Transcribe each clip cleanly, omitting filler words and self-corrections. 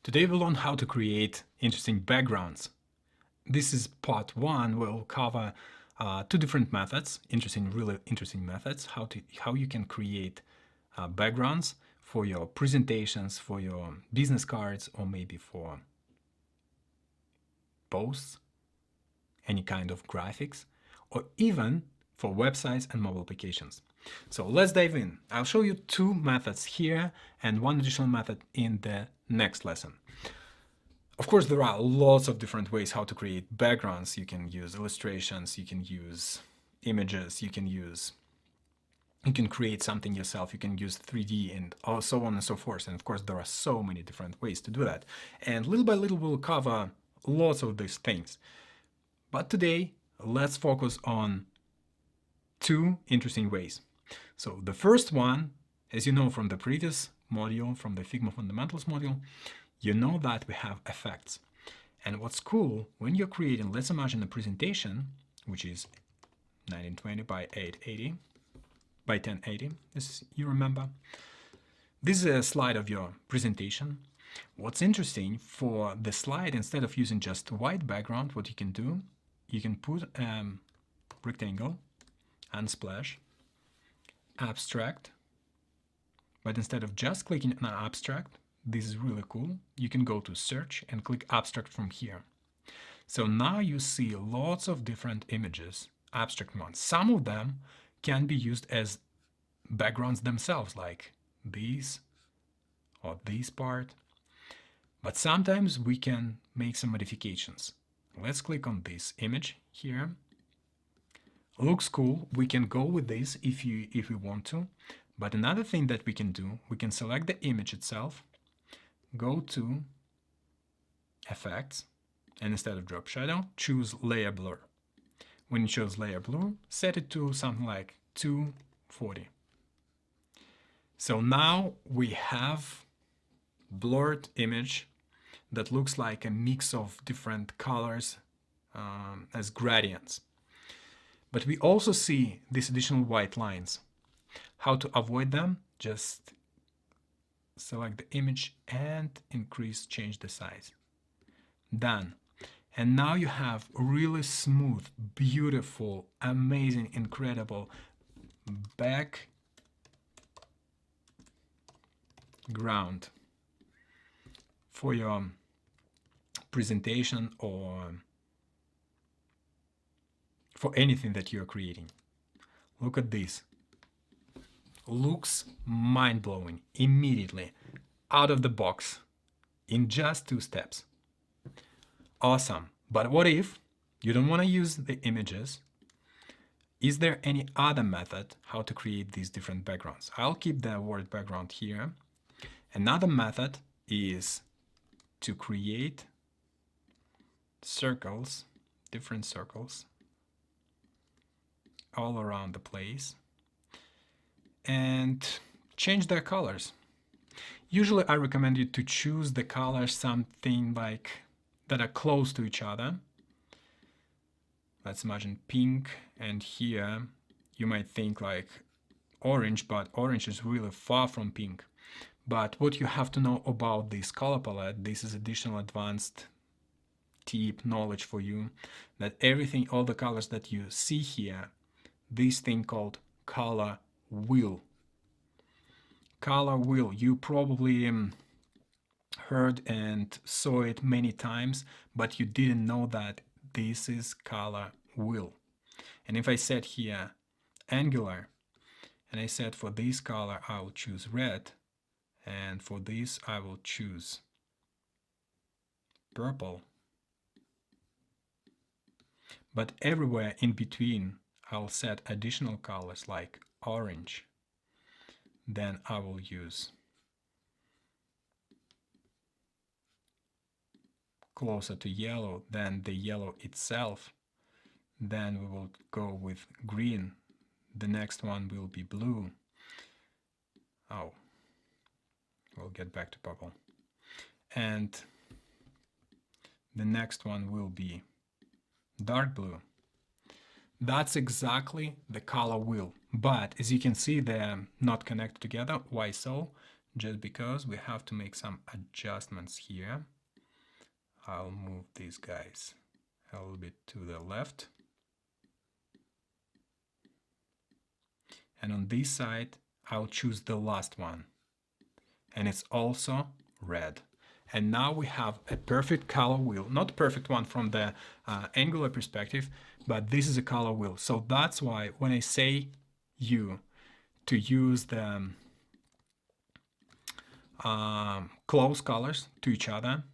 Today we'll learn how to create interesting backgrounds. This is part one. We'll cover two different methods, really interesting methods, how you can create backgrounds for your presentations, for your business cards, or maybe for posts, any kind of graphics, or even for websites and mobile applications. So let's dive in. I'll show you two methods here and one additional method in the next lesson. Of course, there are lots of different ways how to create backgrounds. You can use illustrations, you can use images, you can create something yourself, you can use 3D and so on and so forth. And of course, there are so many different ways to do that. And little by little, we'll cover lots of these things. But today, let's focus on two interesting ways. So the first one, as you know from the previous module, from the Figma Fundamentals module, you know that we have effects. And what's cool, when you're creating, let's imagine a presentation, which is 1920 by 880 by 1080, as you remember. This is a slide of your presentation. What's interesting, for the slide, instead of using just white background, what you can do, you can put a rectangle, unsplash, abstract, but instead of just clicking on abstract, this is really cool, you can go to search and click abstract from here. So now you see lots of different images, abstract ones. Some of them can be used as backgrounds themselves, like these or this part. But sometimes we can make some modifications. Let's click on this image here. Looks cool. We can go with this if we want to. But another thing that we can do, we can select the image itself, go to Effects, and instead of Drop Shadow, choose Layer Blur. When you choose Layer Blur, set it to something like 240. So now we have blurred image that looks like a mix of different colors as gradients. But we also see these additional white lines. How to avoid them? Just select the image and change the size. Done. And now you have really smooth, beautiful, amazing, incredible background for your presentation or for anything that you're creating. Look at this. Looks mind-blowing immediately, out of the box, in just 2 steps. Awesome. But what if you don't want to use the images? Is there any other method how to create these different backgrounds? I'll keep the word background here. Another method is to create circles, different circles, all around the place, and change their colors. Usually I recommend you to choose the colors something like that are close to each other. Let's imagine pink, and here you might think like orange, but orange is really far from pink. But what you have to know about this color palette, this is additional advanced tip knowledge for you, that everything, all the colors that you see here, this thing called color wheel. Color wheel, you probably heard and saw it many times, but you didn't know that this is color wheel. And if I set here angular, and I said for this color I will choose red, and for this I will choose purple, but everywhere in between I'll set additional colors like orange. Then I will use closer to yellow than the yellow itself. Then we will go with green. The next one will be blue. Oh, we'll get back to purple. And the next one will be dark blue. That's exactly the color wheel. But as you can see, they're not connected together. Why so? just because we have to make some adjustments here. I'll move these guys a little bit to the left. And on this side, I'll choose the last one. And it's also red. And now we have a perfect color wheel. Not a perfect one from the angular perspective, but this is a color wheel. So that's why when I say you to use the close colors to each other,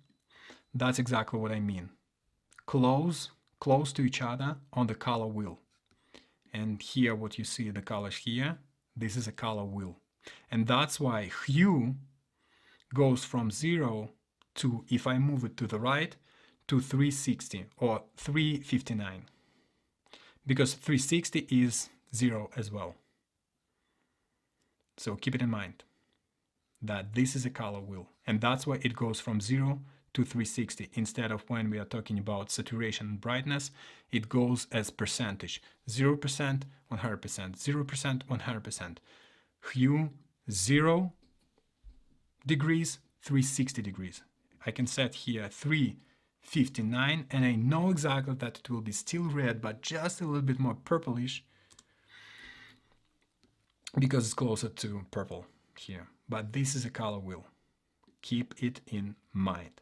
that's exactly what I mean. Close to each other on the color wheel. And here what you see, the colors here, this is a color wheel. And that's why hue goes from 0 to, if I move it to the right, to 360 or 359. Because 360 is 0 as well. So keep it in mind that this is a color wheel. And that's why it goes from 0 to 360 instead of when we are talking about saturation and brightness, it goes as percentage. 0%, 100%, 0%, 100%. Hue 0 degrees, 360 degrees. I can set here 359 and I know exactly that it will be still red, but just a little bit more purplish because it's closer to purple here. But this is a color wheel. Keep it in mind.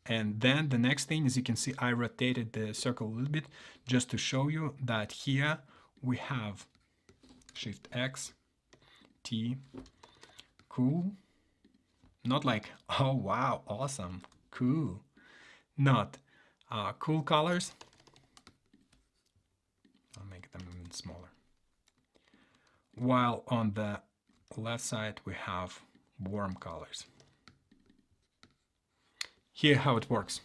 And then the next thing is, you can see I rotated the circle a little bit just to show you that here we have Shift X, T, cool. Not like, oh wow, awesome, cool. Not cool colors. I'll make them even smaller. While on the left side we have warm colors. Here how it works.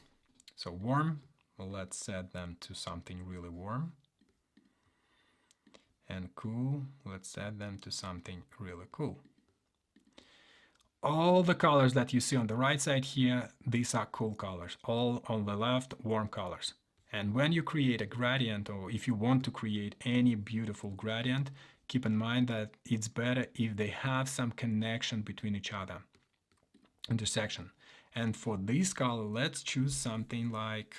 So warm, let's set them to something really warm. And cool, let's set them to something really cool. All the colors that you see on the right side here, these are cool colors. All on the left, warm colors. And when you create a gradient, or if you want to create any beautiful gradient, keep in mind that it's better if they have some connection between each other, intersection. And for this color, let's choose something like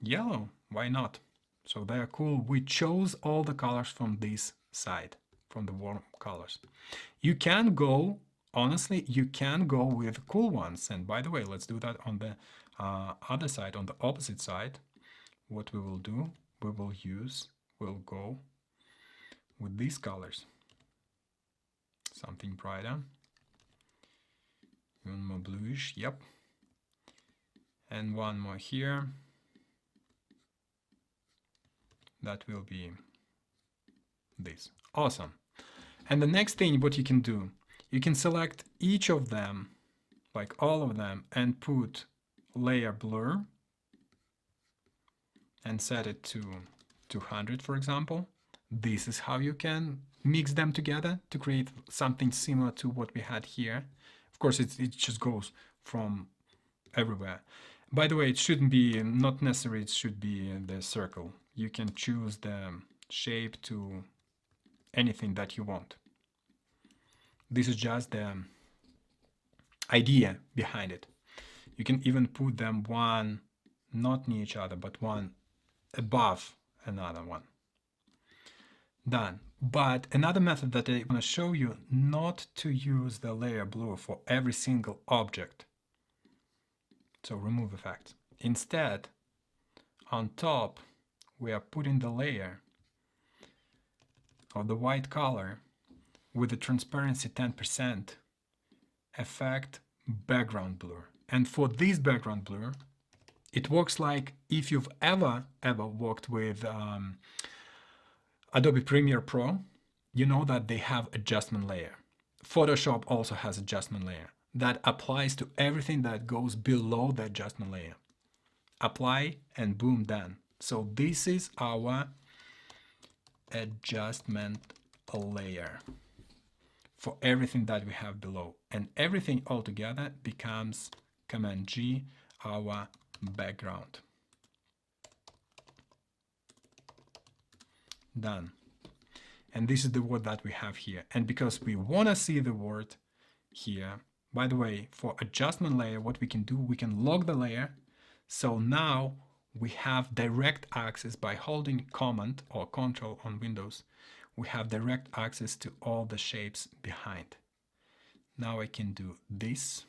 yellow. Why not? So they are cool. We chose all the colors from this side, from the warm colors. You can go, honestly, you can go with cool ones. And by the way, let's do that on the other side, on the opposite side. What we will do, we'll go with these colors. Something brighter. Even more bluish, yep. And one more here. That will be this. Awesome. And the next thing, what you can do, you can select each of them, like all of them, and put layer blur and set it to 200, for example. This is how you can mix them together to create something similar to what we had here. Of course, it just goes from everywhere. By the way, it shouldn't be, not necessary, it should be the circle. You can choose the shape to anything that you want. This is just the idea behind it. You can even put them one not near each other, but one above another one. Done. But another method that I want to show you, not to use the layer blur for every single object. So remove effects. Instead, on top, we are putting the layer of the white color with the transparency 10%, effect background blur. And for this background blur, it works like if you've ever worked with Adobe Premiere Pro, you know that they have adjustment layer. Photoshop also has adjustment layer that applies to everything that goes below the adjustment layer. Apply and boom, done. So this is our adjustment layer for everything that we have below, and everything altogether becomes Command G, our background. Done. and this is the word that we have here. And because we want to see the word here, by the way, for adjustment layer, what we can do, we can lock the layer. So now we have direct access by holding Command or Control on Windows. We have direct access to all the shapes behind. Now I can do this.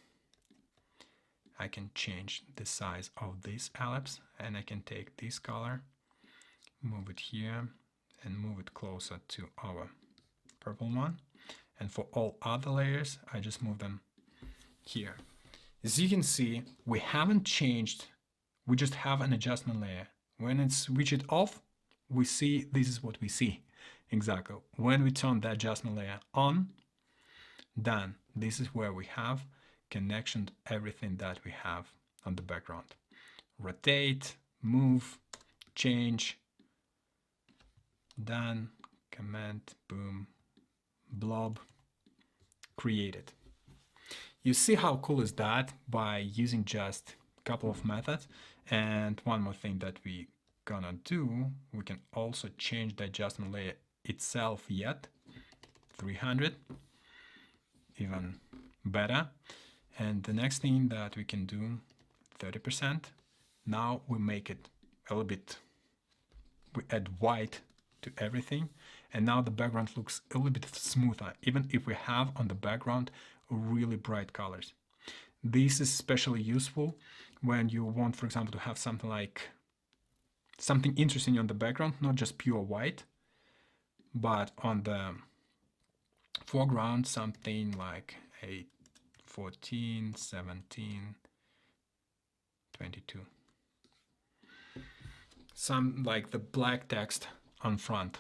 I can change the size of this ellipse, and I can take this color, move it here, and move it closer to our purple one. And for all other layers, I just move them here. As you can see, we haven't changed, we just have an adjustment layer. When it's switch it off, we see this is what we see. Exactly. When we turn the adjustment layer on, then this is where we have connection to everything that we have on the background. Rotate, move, change, done, command, boom, blob, created. You see how cool is that by using just a couple of methods. And one more thing that we gonna do, we can also change the adjustment layer itself yet 300, even better. And the next thing that we can do, 30%. Now we make it a little bit, we add white to everything, and now the background looks a little bit smoother, even if we have on the background really bright colors. This is especially useful when you want, for example, to have something like something interesting on the background, not just pure white, but on the foreground something like a 14, 17, 22. Some like the black text on front,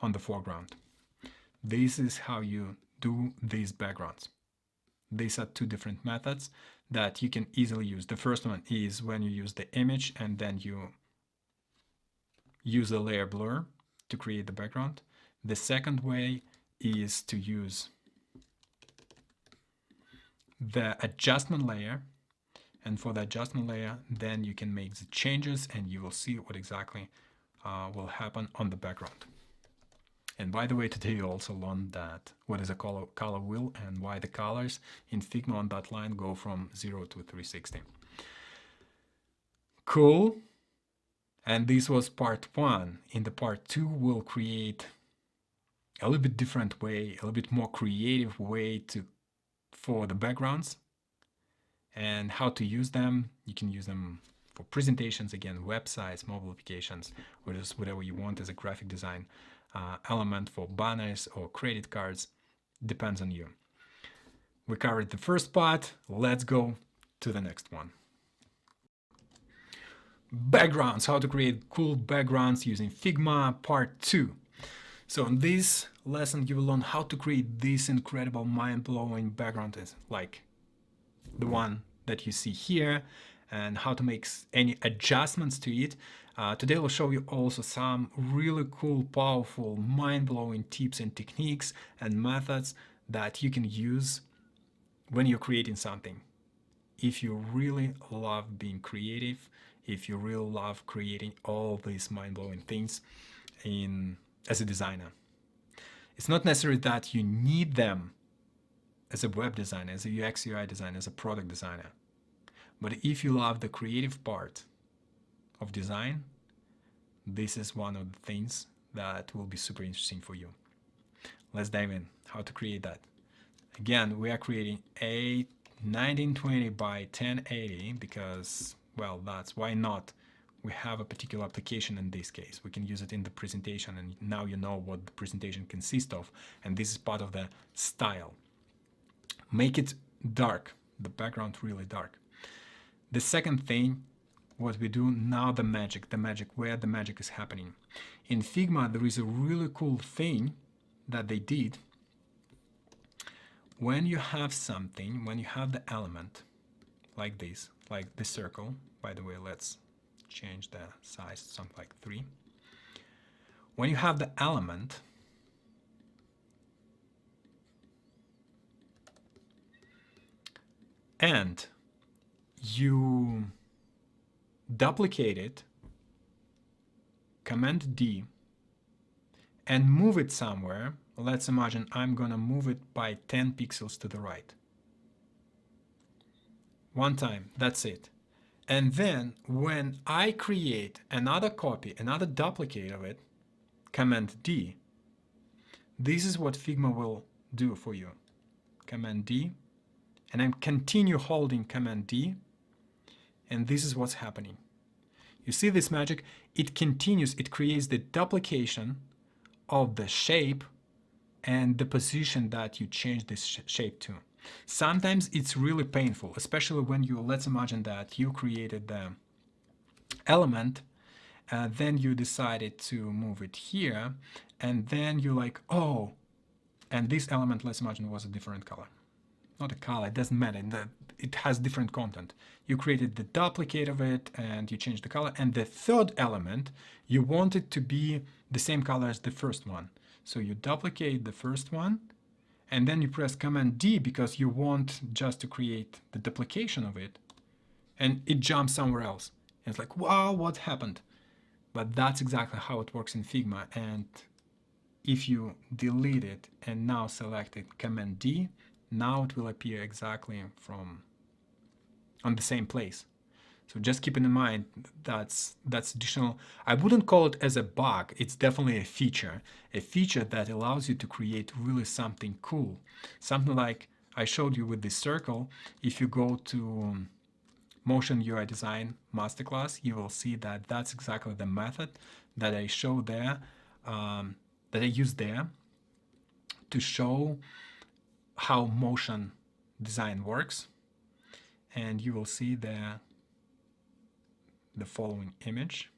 on the foreground. This is how you do these backgrounds. These are two different methods that you can easily use. The first one is when you use the image and then you use a layer blur to create the background. The second way is to use the adjustment layer, and for the adjustment layer then you can make the changes and you will see what exactly will happen on the background. And by the way, today you also learned that what is a color wheel and why the colors in Figma on that line go from 0 to 360. Cool. And this was part 1. In the part 2 we'll create a little bit different way, a little bit more creative way for the backgrounds and how to use them. You can use them for presentations, again, websites, mobile applications, or just whatever you want as a graphic design element for banners or credit cards. Depends on you. We covered the first part. Let's go to the next one. Backgrounds, how to create cool backgrounds using Figma, part 2. So in this lesson, you will learn how to create this incredible, mind-blowing background like the one that you see here, and how to make any adjustments to it. Today I'll show you also some really cool, powerful, mind-blowing tips and techniques and methods that you can use when you're creating something. If you really love being creative, if you really love creating all these mind-blowing things as a designer. It's not necessary that you need them as a web designer, as a UX UI designer, as a product designer. But if you love the creative part of design, this is one of the things that will be super interesting for you. Let's dive in. How to create that. Again, we are creating a 1920 by 1080 because, well, that's why not. We have a particular application in this case. We can use it in the presentation, and now you know what the presentation consists of, and this is part of the style. Make it dark, the background really dark. The second thing, what we do now, the magic, where the magic is happening. In Figma, there is a really cool thing that they did. When you have something, when you have the element like this, like the circle, by the way, let's change the size to something like 3. When you have the element, and you duplicate it, Command D, and move it somewhere. Let's imagine I'm gonna move it by 10 pixels to the right. One time, that's it. And then when I create another copy, another duplicate of it, Command D, this is what Figma will do for you. Command D, and I continue holding Command D, and this is what's happening. You see this magic? It continues, it creates the duplication of the shape and the position that you change this shape to. Sometimes it's really painful, especially when you, let's imagine that you created the element, then you decided to move it here, and then you're like, oh, and this element, let's imagine, was a different color. Not a color, it doesn't matter, it has different content. You created the duplicate of it and you changed the color, and the third element, you want it to be the same color as the first one. So you duplicate the first one, and then you press Command D because you want just to create the duplication of it, and it jumps somewhere else. And it's like, wow, what happened? But that's exactly how it works in Figma. And if you delete it and now select it, Command D, now it will appear exactly on the same place. So just keep in mind that's additional. I wouldn't call it as a bug. It's definitely a feature that allows you to create really something cool. Something like I showed you with this circle. If you go to Motion UI Design Masterclass, you will see that that's exactly the method that I show there, that I use there to show how motion design works. And you will see there the following image,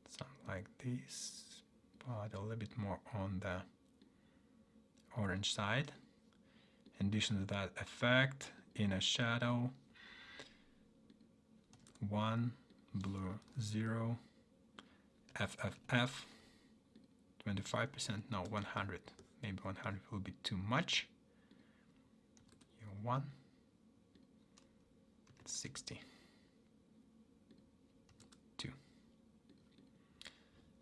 something like this, but a little bit more on the orange side. In addition to that, effect, inner shadow, 1, blur 0, FFF, 25%, no, 100. Maybe 100 will be too much. 1, 60.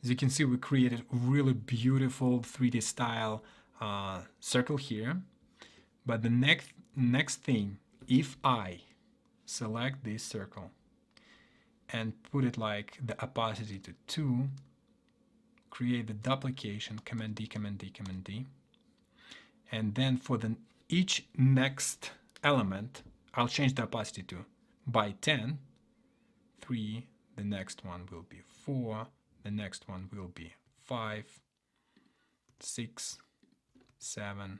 As you can see, we created a really beautiful 3D style circle here. But the next thing, if I select this circle and put it like the opacity to 2, create the duplication, Command D, Command D, Command D, and then for each next element, I'll change the opacity to by 10, 3, the next one will be 4, the next one will be 5, 6, 7,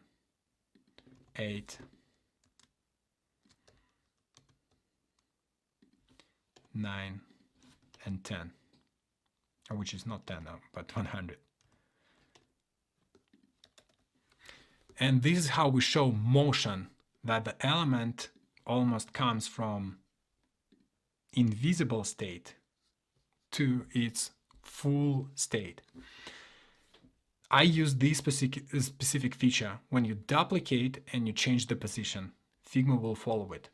8, 9, and 10, which is not 10 now, but 100. And this is how we show motion, that the element almost comes from invisible state to its full state. I use this specific feature when you duplicate and you change the position. Figma will follow it.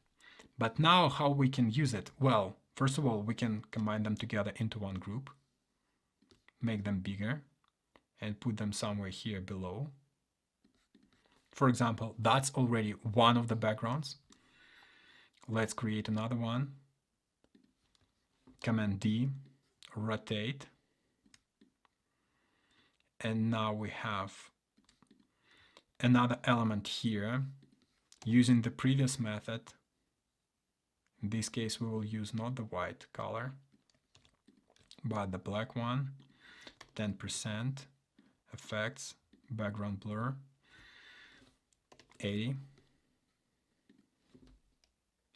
But now how we can use it? Well, first of all, we can combine them together into one group, make them bigger, and put them somewhere here below. For example, that's already one of the backgrounds. Let's create another one. Command D, rotate. And now we have another element here using the previous method. In this case, we will use not the white color, but the black one. 10%, effects, background blur, 80,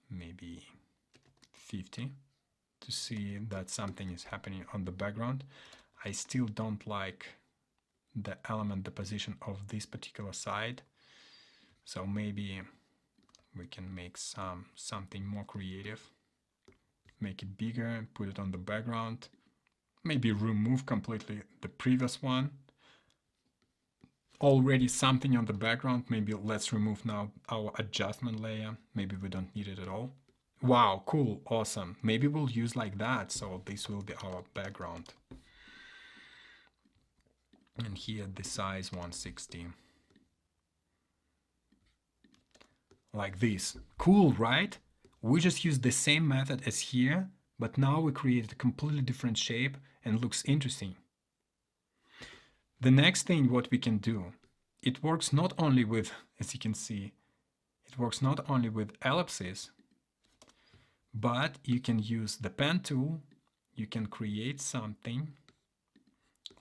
maybe 50, to see that something is happening on the background. I still don't like the element, the position of this particular side, so maybe we can make something more creative, make it bigger, put it on the background, maybe remove completely the previous one. Already something on the background, maybe let's remove now our adjustment layer, maybe we don't need it at all. Wow, cool, awesome. Maybe we'll use like that, so this will be our background. and here the size 160. Like this. Cool, right? We just used the same method as here, but now we created a completely different shape and looks interesting. The next thing what we can do, it works not only with, as you can see, it works not only with ellipses, but you can use the pen tool. You can create something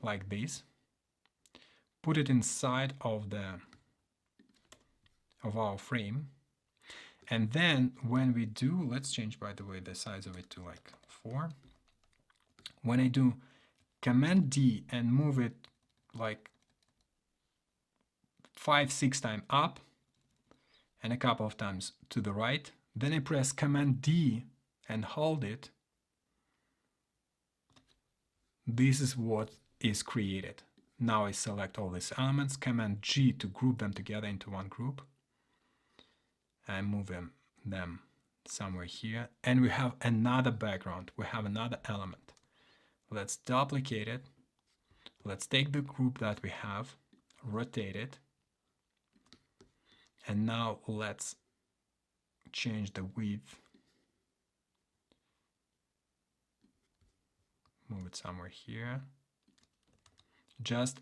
like this, put it inside of our frame, and then when we do, let's change by the way the size of it to like 4. When I do Command D and move it like 5-6 times up and a couple of times to the right, then I press Command D and hold it, this is what is created. Now I select all these elements, Command G to group them together into one group, and move them somewhere here, and we have another background, we have another element. Let's duplicate it. Let's take the group that we have, rotate it, and now let's change the width, move it somewhere here.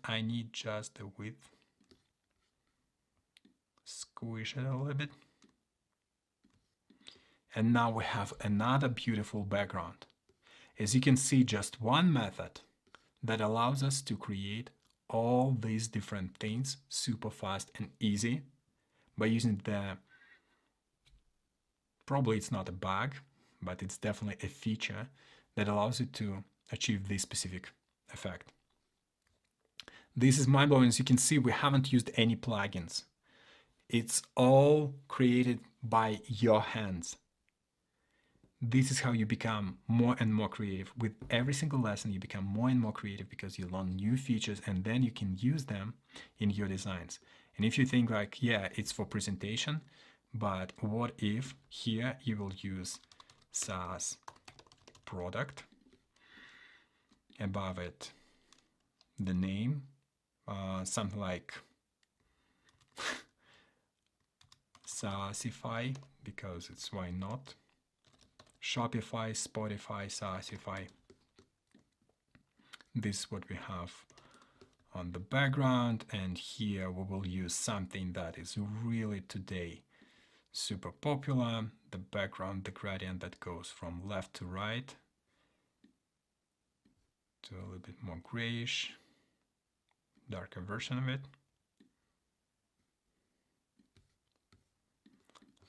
I need just the width, squish it a little bit, and now we have another beautiful background. As you can see, just one method that allows us to create all these different things super fast and easy by using probably it's not a bug, but it's definitely a feature that allows you to achieve this specific effect. This is mind-blowing. As you can see, we haven't used any plugins. It's all created by your hands. This is how you become more and more creative. With every single lesson, you become more and more creative because you learn new features and then you can use them in your designs. And if you think like, yeah, it's for presentation, but what if here you will use SaaS product, above it the name, something like SaaSify, because it's why not. Shopify, Spotify, SaaSify. This is what we have on the background, and here we will use something that is really today super popular, the background, the gradient that goes from left to right to a little bit more grayish, darker version of it,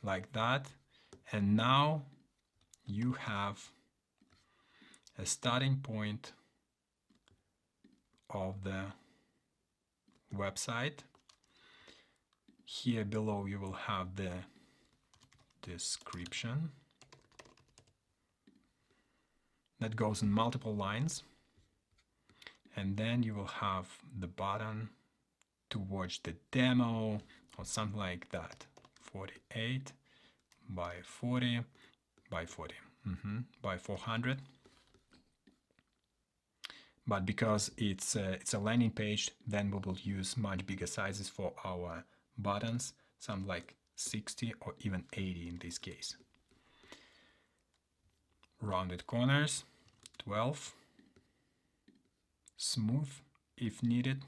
like that. And now you have a starting point of the website. Here below you will have the description that goes in multiple lines, and then you will have the button to watch the demo or something like that. 48 by 40 by 40 by 400. But because it's a landing page, then we will use much bigger sizes for our buttons, some like 60 or even 80 in this case. Rounded corners, 12. Smooth if needed.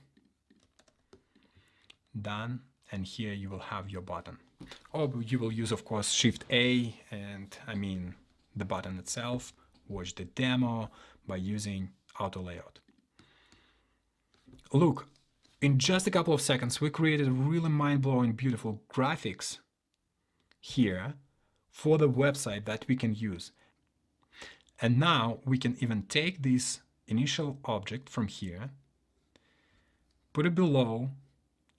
Done. And here you will have your button. Or you will use, of course, Shift A and the button itself. Watch the demo by using auto layout. Look, in just a couple of seconds, we created really mind-blowing, beautiful graphics here for the website that we can use. And now we can even take this initial object from here, put it below,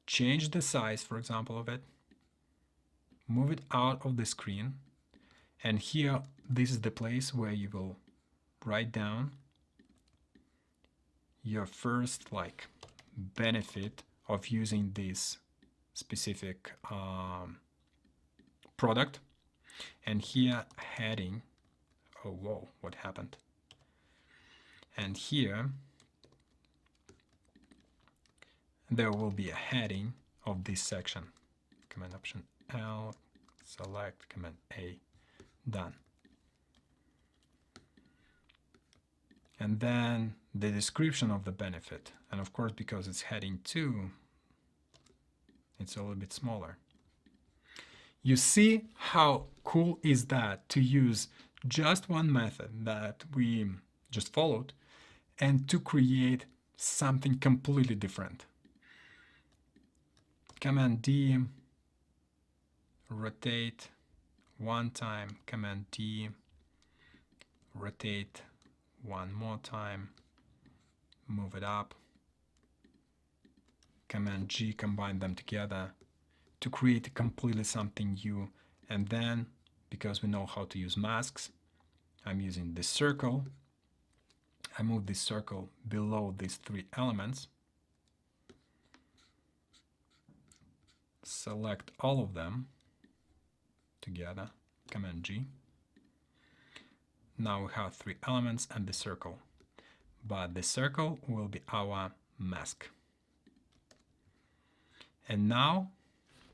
change the size, for example, of it, move it out of the screen, and here, this is the place where you will write down your first benefit of using this specific product. And here, heading, oh whoa, what happened? And here there will be a heading of this section. Command Option L, select, Command A, done. And then the description of the benefit. And of course, because it's heading 2, it's a little bit smaller. You see how cool is that to use just one method that we just followed and to create something completely different. Command D, rotate one time, Command D, rotate one more time, move it up, Command G, combine them together to create completely something new. And then, because we know how to use masks, I'm using this circle. I move this circle below these 3 elements, select all of them together, Command G. Now we have 3 elements and the circle, but the circle will be our mask. And now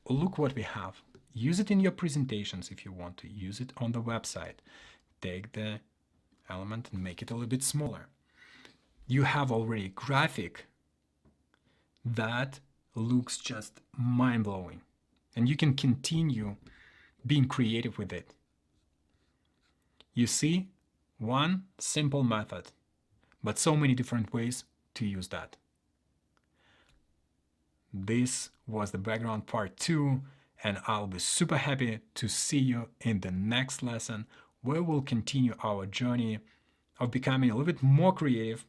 look what we have. Use it in your presentations if you want to. Use it on the website. Take the element and make it a little bit smaller. You have already a graphic that looks just mind-blowing. And you can continue being creative with it. You see, one simple method, but so many different ways to use that. This was the background part 2, and I'll be super happy to see you in the next lesson, where we'll continue our journey of becoming a little bit more creative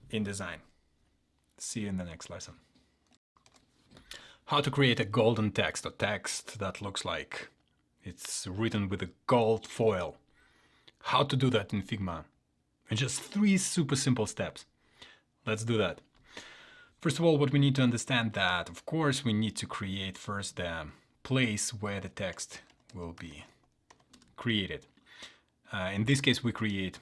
in design. See you in the next lesson. How to create a golden text, or text that looks like it's written with a gold foil. How to do that in Figma. In just 3 super simple steps. Let's do that. First of all, what we need to understand that, of course, we need to create first the place where the text will be created. In this case, we create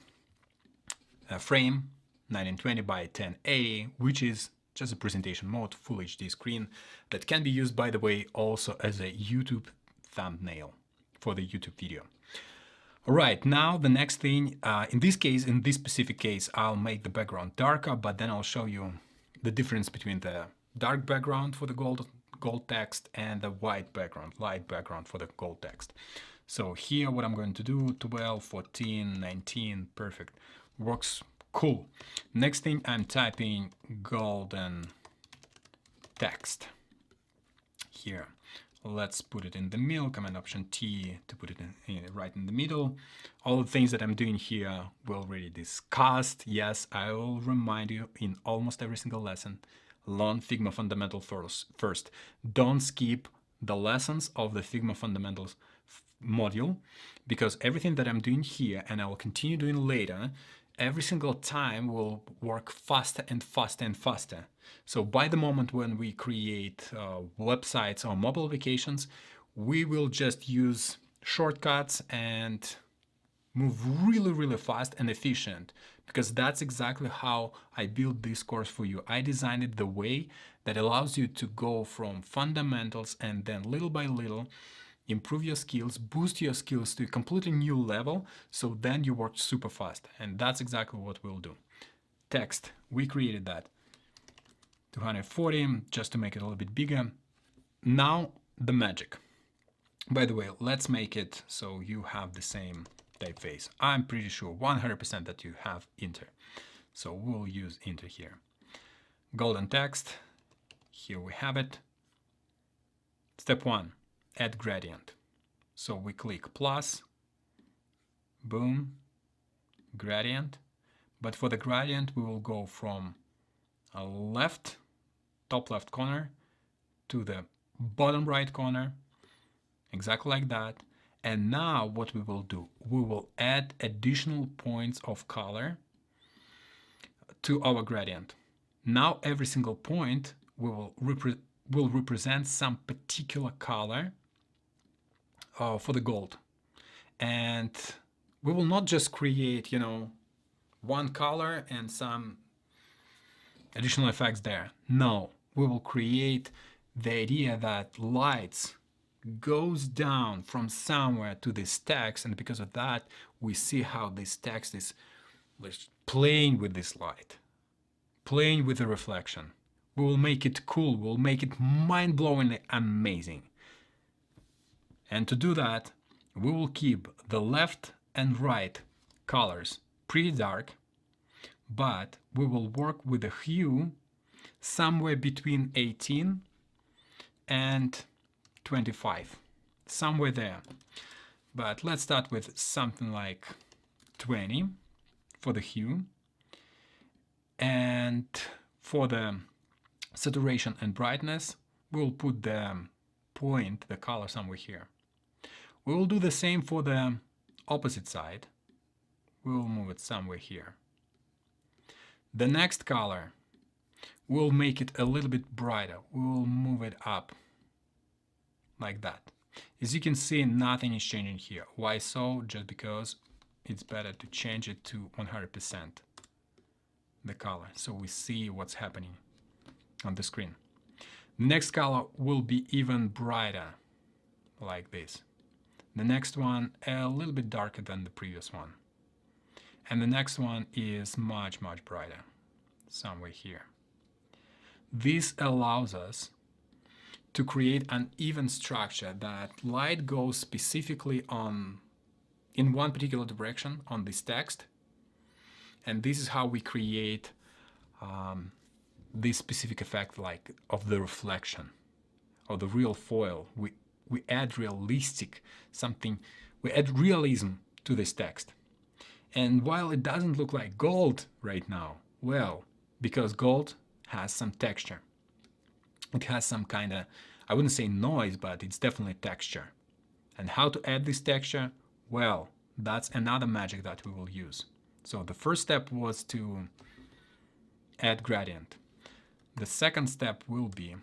a frame 1920 by 1080, which is just a presentation mode, full HD screen, that can be used, by the way, also as a YouTube thumbnail for the YouTube video. All right, now the next thing, in this case, in this specific case, I'll make the background darker, but then I'll show you the difference between the dark background for the gold text and the white background, light background for the gold text. So here what I'm going to do, 12, 14, 19, perfect, works cool. Next thing, I'm typing golden text here. Let's put it in the middle, Command Option T to put it right in the middle. All the things that I'm doing here we already discussed. Yes, I will remind you in almost every single lesson, learn Figma fundamentals first. Don't skip the lessons of the Figma fundamentals module, because everything that I'm doing here and I will continue doing later, every single time will work faster and faster and faster. So by the moment when we create websites or mobile applications, we will just use shortcuts and move really, really fast and efficient, because that's exactly how I built this course for you. I designed it the way that allows you to go from fundamentals and then little by little improve your skills, boost your skills to a completely new level, so then you work super fast. And that's exactly what we'll do. Text, we created that. 240, just to make it a little bit bigger. Now, the magic. By the way, let's make it so you have the same typeface. I'm pretty sure 100% that you have Inter. So we'll use Inter here. Golden text, here we have it. Step 1. Add gradient. So we click plus, boom, gradient. But for the gradient, we will go from a left, top left corner to the bottom right corner, exactly like that. And now what we will do, we will add additional points of color to our gradient. Now every single point will represent some particular color for the gold. And we will not just create, one color and some additional effects there. No, we will create the idea that lights goes down from somewhere to this text, and because of that we see how this text is playing with this light, playing with the reflection. We will make it cool, we'll make it mind-blowingly amazing. And to do that, we will keep the left and right colors pretty dark, but we will work with a hue somewhere between 18 and 25, somewhere there. But let's start with something like 20 for the hue, and for the saturation and brightness we'll put the color somewhere here. We will do the same for the opposite side. We will move it somewhere here. The next color, we'll make it a little bit brighter. We will move it up like that. As you can see, nothing is changing here. Why so? Just because it's better to change it to 100% the color, so we see what's happening on the screen. The next color will be even brighter, like this. The next one a little bit darker than the previous one. And the next one is much brighter, somewhere here. This allows us to create an even structure that light goes specifically in one particular direction on this text. And this is how we create this specific effect, like of the reflection, of the real foil. We add realistic something, we add realism to this text. And while it doesn't look like gold right now, well, because gold has some texture. It has some kind of, I wouldn't say noise, but it's definitely texture. And how to add this texture? Well, that's another magic that we will use. So the first step was to add gradient. The second step will be,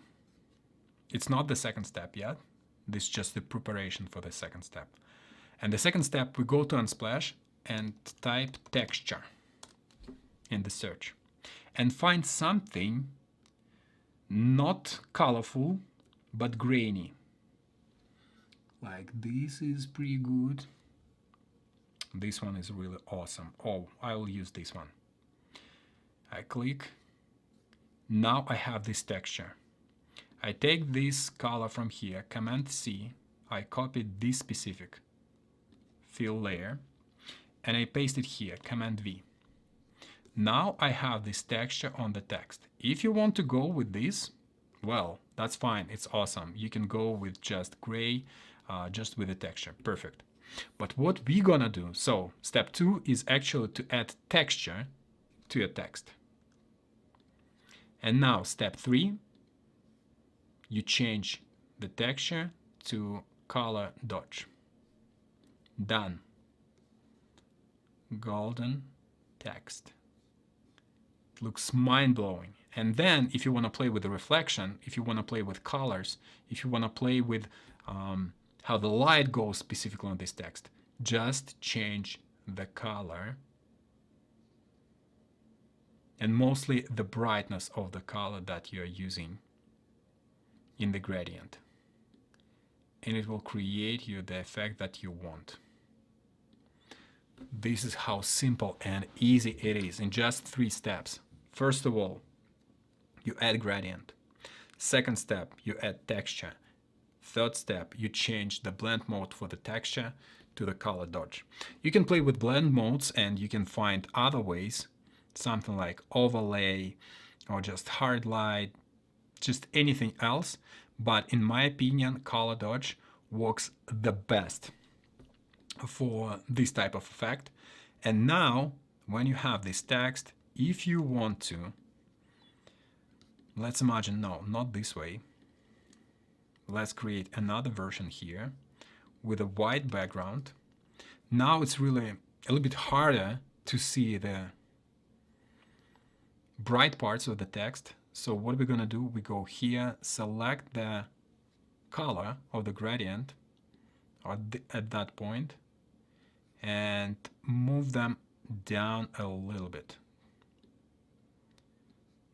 it's not the second step yet, this is just the preparation for the second step. And the second step, we go to Unsplash and type texture in the search and find something not colorful but grainy. Like this is pretty good. This one is really awesome. Oh, I will use this one. I click. Now I have this texture. I take this color from here, Command C, I copied this specific fill layer, and I paste it here, Command V. Now I have this texture on the text. If you want to go with this, well, that's fine, it's awesome. You can go with just gray, just with the texture, perfect. But what we're gonna do, so step 2 is actually to add texture to your text. And now step 3, you change the texture to color dodge. Done. Golden text. It looks mind-blowing. And then if you want to play with the reflection, if you want to play with colors, if you want to play with how the light goes specifically on this text, just change the color and mostly the brightness of the color that you're using in the gradient, and it will create you the effect that you want. This is how simple and easy it is in just 3 steps. First of all, you add gradient. Second step, you add texture. Third step, you change the blend mode for the texture to the color dodge. You can play with blend modes and you can find other ways, something like overlay or just hard light, just anything else. But in my opinion, color dodge works the best for this type of effect. And now, when you have this text, if you want to, let's imagine, no, not this way. Let's create another version here with a white background. Now it's really a little bit harder to see the bright parts of the text. So what we're gonna do, we go here, select the color of the gradient at that point, and move them down a little bit.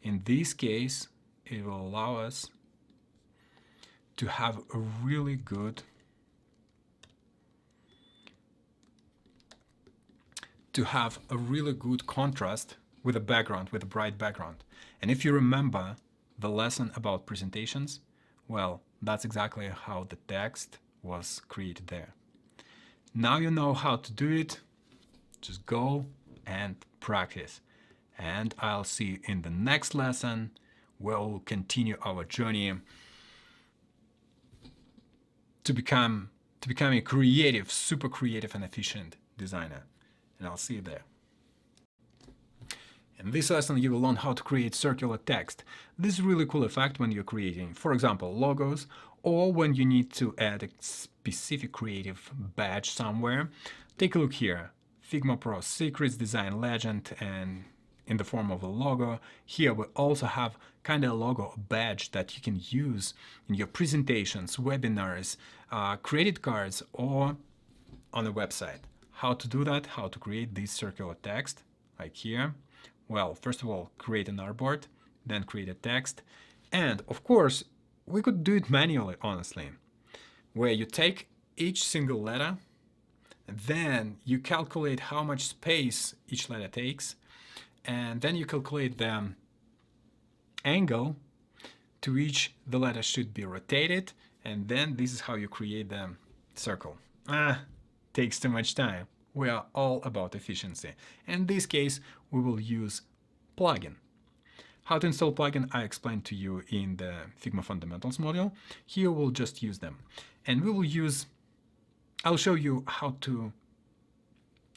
In this case, it will allow us to have a really good contrast with a background, with a bright background. And if you remember the lesson about presentations, well, that's exactly how the text was created there. Now you know how to do it. Just go and practice. And I'll see you in the next lesson, where we'll continue our journey to become a creative, super creative and efficient designer. And I'll see you there. In this lesson, you will learn how to create circular text. This is a really cool effect when you're creating, for example, logos, or when you need to add a specific creative badge somewhere. Take a look here. Figma Pro Secrets Design Legend, and in the form of a logo. Here we also have kind of a logo, a badge that you can use in your presentations, webinars, credit cards, or on a website. How to do that, how to create this circular text, like here. Well, first of all, create an artboard, then create a text. And of course, we could do it manually, honestly, where you take each single letter, then you calculate how much space each letter takes, and then you calculate the angle to which the letter should be rotated, and then this is how you create the circle. Takes too much time. We are all about efficiency. In this case, we will use plugin. How to install plugin I explained to you in the Figma Fundamentals module. Here we'll just use them. And we will use, I'll show you how to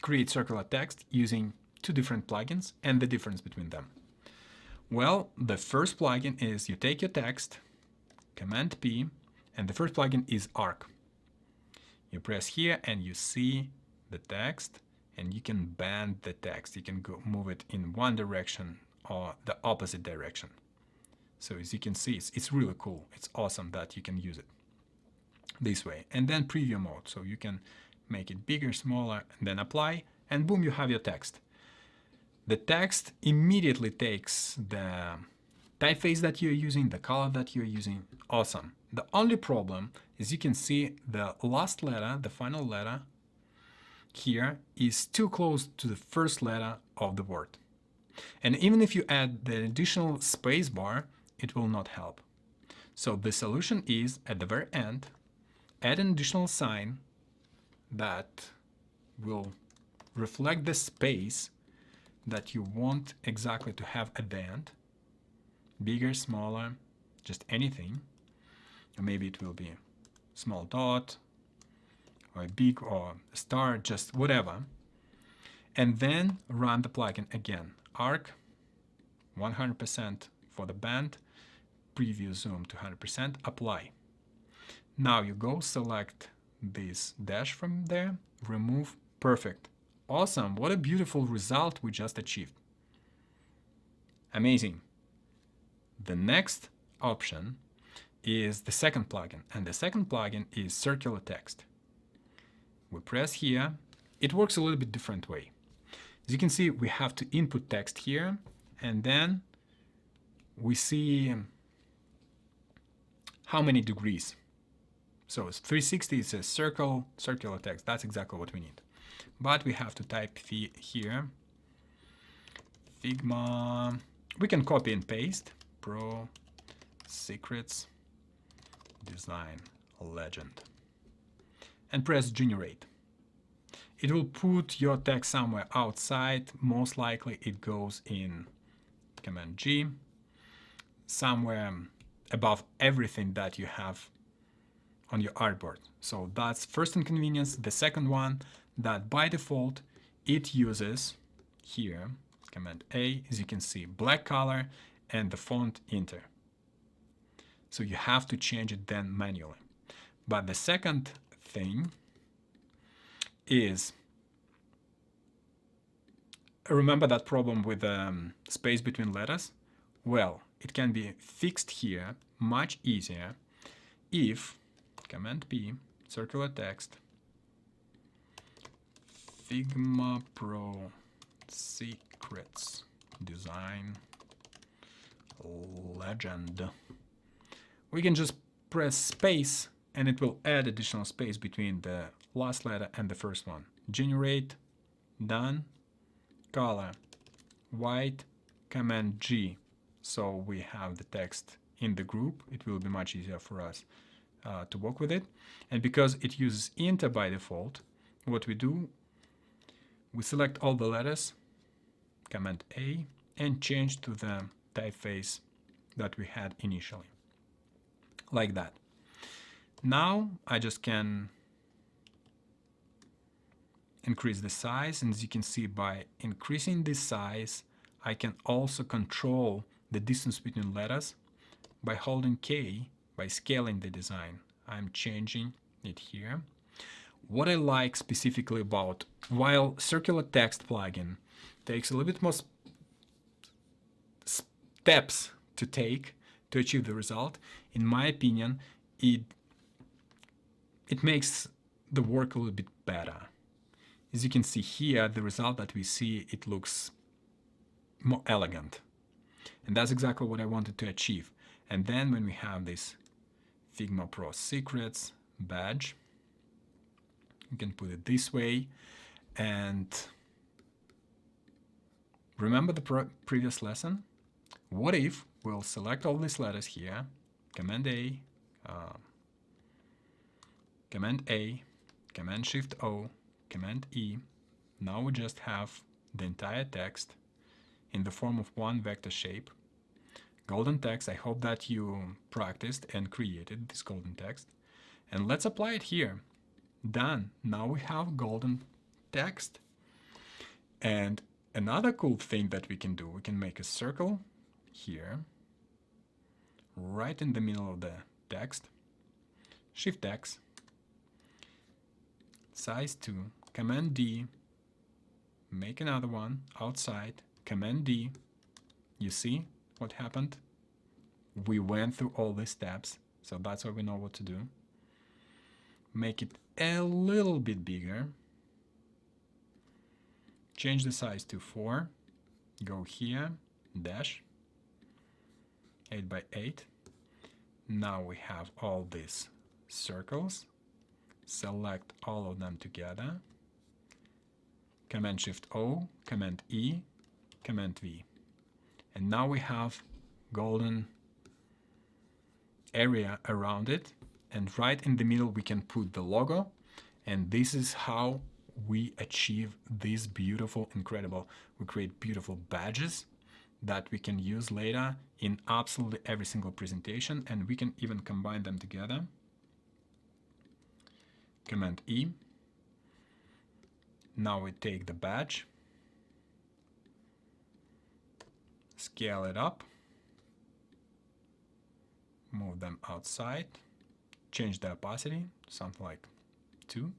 create circular text using two different plugins and the difference between them. Well, the first plugin is you take your text, Command P, and the first plugin is Arc. You press here and you see the text, and you can bend the text. You can move it in one direction or the opposite direction. So as you can see, it's really cool. It's awesome that you can use it this way. And then preview mode, so you can make it bigger, smaller, and then apply, and boom, you have your text. The text immediately takes the typeface that you're using, the color that you're using. Awesome. The only problem is you can see the last letter, the final letter here, is too close to the first letter of the word. And even if you add the additional space bar, it will not help. So the solution is, at the very end, add an additional sign that will reflect the space that you want exactly to have at the end. Bigger, smaller, just anything. Or maybe it will be a small dot, or a big, or a star, just whatever. And then run the plugin again. Arc, 100% for the band, preview zoom to 100%, apply. Now you go select this dash from there, remove, perfect. Awesome, what a beautiful result we just achieved. Amazing. The next option is the second plugin, and the second plugin is circular text. We press here. It works a little bit different way. As you can see, we have to input text here, and then we see how many degrees. So it's 360, it says circle, circular text. That's exactly what we need. But we have to type here, Figma. We can copy and paste, Pro Secrets Design Legend, and press generate. It will put your text somewhere outside. Most likely it goes in Command G, somewhere above everything that you have on your artboard. So that's first inconvenience. The second one, that by default it uses here, Command A, as you can see, black color and the font Inter. So you have to change it then manually. But the second thing is, remember that problem with space between letters? Well, it can be fixed here much easier if Command P, circular text, Figma Pro Secrets Design legend. We can just press space and it will add additional space between the last letter and the first one. Generate, done, color, white, Command G. So we have the text in the group. It will be much easier for us to work with it. And because it uses Inter by default, what we do, we select all the letters, Command A, and change to the typeface that we had initially, like that. Now I just can increase the size, and as you can see, by increasing this size, I can also control the distance between letters by holding K, by scaling the design. I'm changing it here. What I like specifically about, while circular text plugin takes a little bit more steps to take to achieve the result, in my opinion, it makes the work a little bit better. As you can see here, the result that we see, it looks more elegant. And that's exactly what I wanted to achieve. And then when we have this Figma Pro Secrets badge, you can put it this way. And remember the previous lesson? What if we'll select all these letters here, Command A, Command A, Command Shift O, Command E. Now we just have the entire text in the form of one vector shape. Golden text, I hope that you practiced and created this golden text. And let's apply it here. Done. Now we have golden text. And another cool thing that we can do, we can make a circle here, right in the middle of the text. Shift X, size 2, Command D, make another one outside, Command D. You see what happened? We went through all these steps, so that's why we know what to do. Make it a little bit bigger. Change the size to 4. Go here, dash, 8 by 8. Now we have all these circles. Select all of them together. Command Shift O, Command E, Command V. And now we have golden area around it. And right in the middle we can put the logo. And this is how we achieve this beautiful, incredible, we create beautiful badges that we can use later in absolutely every single presentation, and we can even combine them together. Command E. Now we take the badge, scale it up, move them outside, change the opacity, something like 2.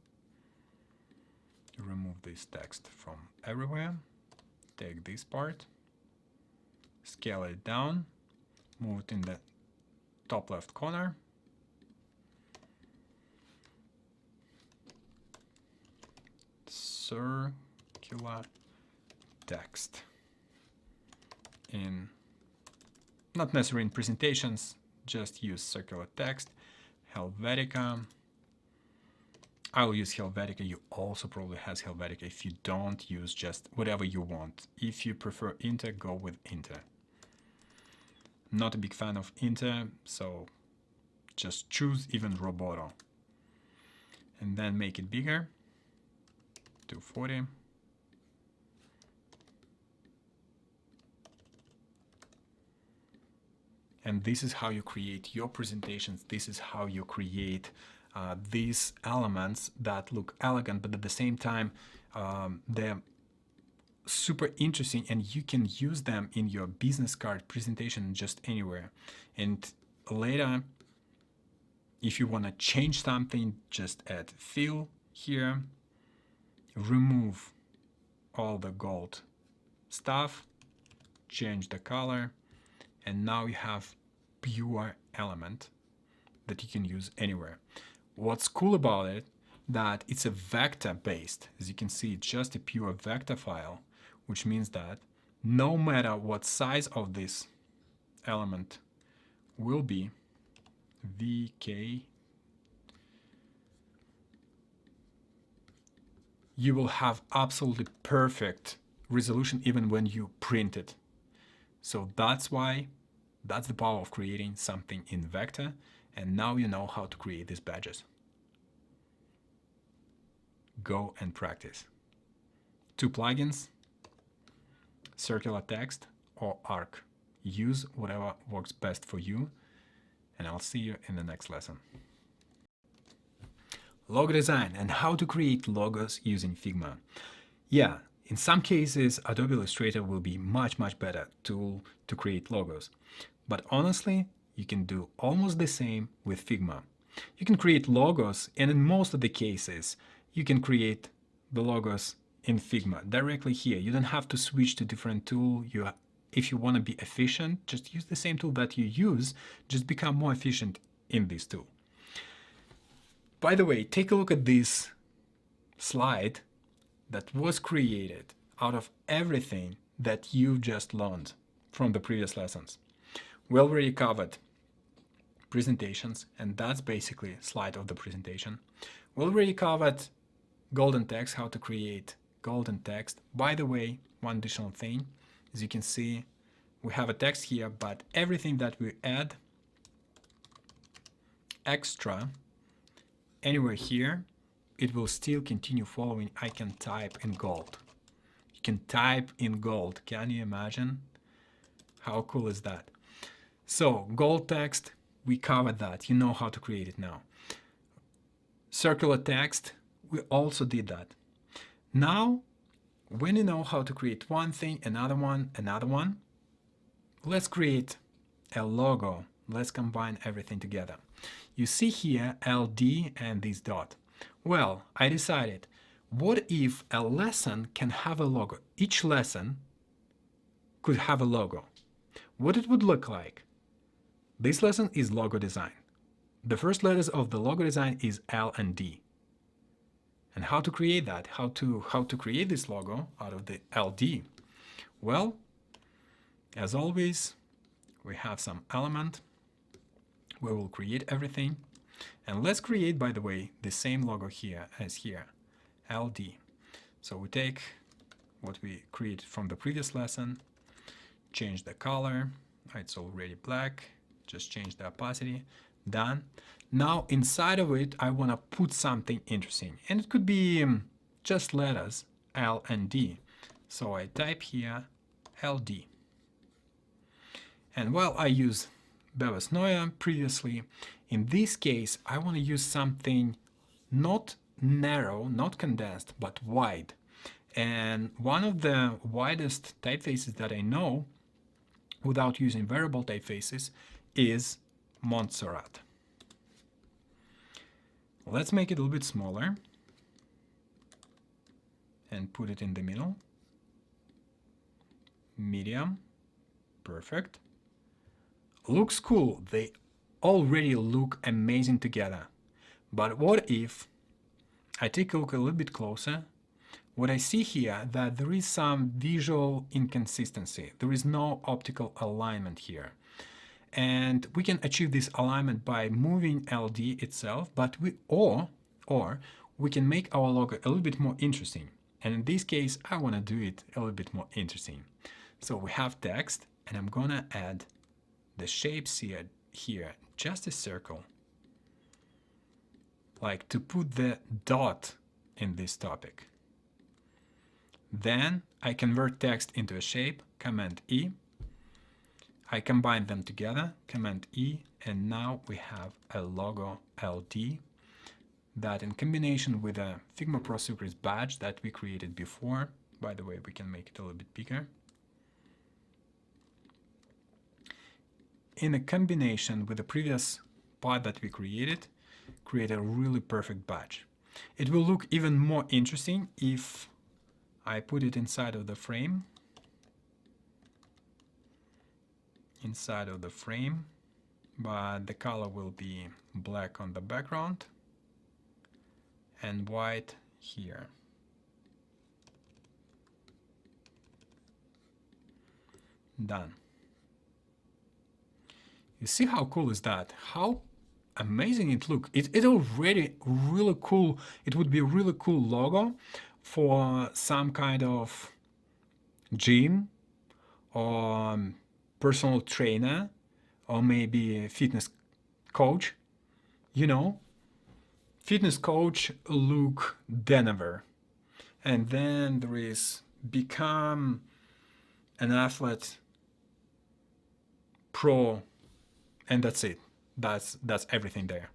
Remove this text from everywhere, take this part, scale it down, move it in the top left corner, circular text. Not necessarily in presentations, just use circular text, Helvetica. I'll use Helvetica. You also probably has Helvetica. If you don't, use just whatever you want. If you prefer Inter, go with Inter. Not a big fan of Inter, so just choose even Roboto. And then make it bigger, 240. And this is how you create your presentations. This is how you create these elements that look elegant, but at the same time, they're super interesting, and you can use them in your business card presentation just anywhere. And later, if you want to change something, just add fill here, remove all the gold stuff, change the color, and now you have pure element that you can use anywhere. What's cool about it, that it's a vector based. As you can see, it's just a pure vector file, which means that no matter what size of this element will be VK, you will have absolutely perfect resolution even when you print it. So that's the power of creating something in vector, and now you know how to create these badges. Go and practice. 2 plugins, circular text or arc. Use whatever works best for you, and I'll see you in the next lesson. Logo design and how to create logos using Figma. Yeah, in some cases, Adobe Illustrator will be much better tool to create logos. But honestly, you can do almost the same with Figma. You can create logos, and in most of the cases, you can create the logos in Figma directly here. You don't have to switch to different tool. If you want to be efficient, just use the same tool that you use, just become more efficient in this tool. By the way, take a look at this slide that was created out of everything that you just learned from the previous lessons. We already covered presentations, and that's basically a slide of the presentation. We already covered golden text, how to create golden text. By the way, one additional thing, as you can see, we have a text here, but everything that we add extra anywhere here, it will still continue following. I can type in gold. You can type in gold. Can you imagine? How cool is that? So gold text, we covered that. You know how to create it now. Circular text, we also did that. Now, when you know how to create one thing, another one, let's create a logo. Let's combine everything together. You see here LD and this dot. Well, I decided, what if a lesson can have a logo? Each lesson could have a logo. What it would look like? This lesson is logo design. The first letters of the logo design is L and D. And how to create that? How to create this logo out of the LD? Well, as always, we have some element where we'll create everything. And let's create, by the way, the same logo here as here, LD. So we take what we created from the previous lesson, change the color. It's already black. Just change the opacity. Done. Now inside of it, I want to put something interesting. And it could be just letters, L and D. So I type here LD. And while I use Bevis Neue previously, in this case, I want to use something not narrow, not condensed, but wide. And one of the widest typefaces that I know, without using variable typefaces, is Montserrat. Let's make it a little bit smaller and put it in the middle. Medium. Perfect. Looks cool. They already look amazing together. But what if I take a look a little bit closer? What I see here, that there is some visual inconsistency. There is no optical alignment here. And we can achieve this alignment by moving LD itself, but or we can make our logo a little bit more interesting. And in this case, I want to do it a little bit more interesting. So we have text, and I'm gonna add the shapes here, just a circle, like to put the dot in this topic. Then I convert text into a shape, Command E. I combine them together, Command E, and now we have a logo LD that, in combination with a Figma Pro Secrets badge that we created before, by the way, we can make it a little bit bigger. In a combination with the previous part that we create a really perfect badge. It will look even more interesting if I put it inside of the frame. But the color will be black on the background and white here. Done. You see how cool is that? How amazing it looks. It already really cool. It would be a really cool logo for some kind of gym or personal trainer or maybe a fitness coach. You know, fitness coach Luke Denver. And then there is become an athlete pro, and that's it. That's everything there.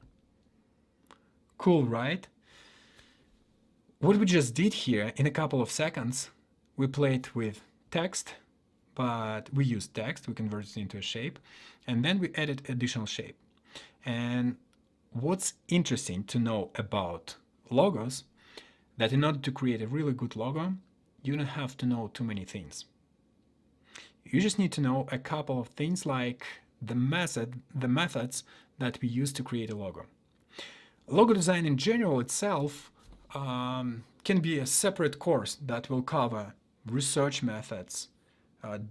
Cool, right? What we just did here in a couple of seconds, we played with text, but we used text, we converted it into a shape, and then we added additional shape. And what's interesting to know about logos, that in order to create a really good logo, you don't have to know too many things. You just need to know a couple of things like the methods that we use to create a logo. Logo design in general itself can be a separate course that will cover research methods,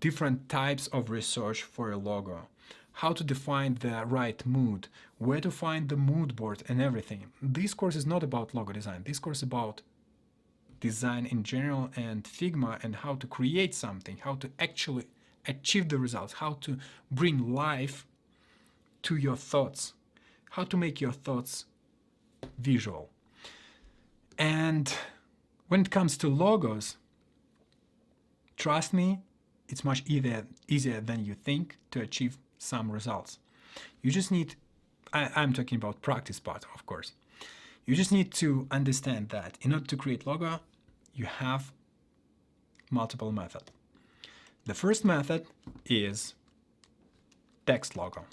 different types of research for a logo, how to define the right mood, where to find the mood board and everything. This course is not about logo design. This course is about design in general and Figma and how to create something, how to actually achieve the results, how to bring life to your thoughts, how to make your thoughts visual. And when it comes to logos, trust me, it's much easier than you think to achieve some results. You just need, I'm talking about practice part, of course. You just need to understand that in order to create logo, you have multiple methods. The first method is text logo.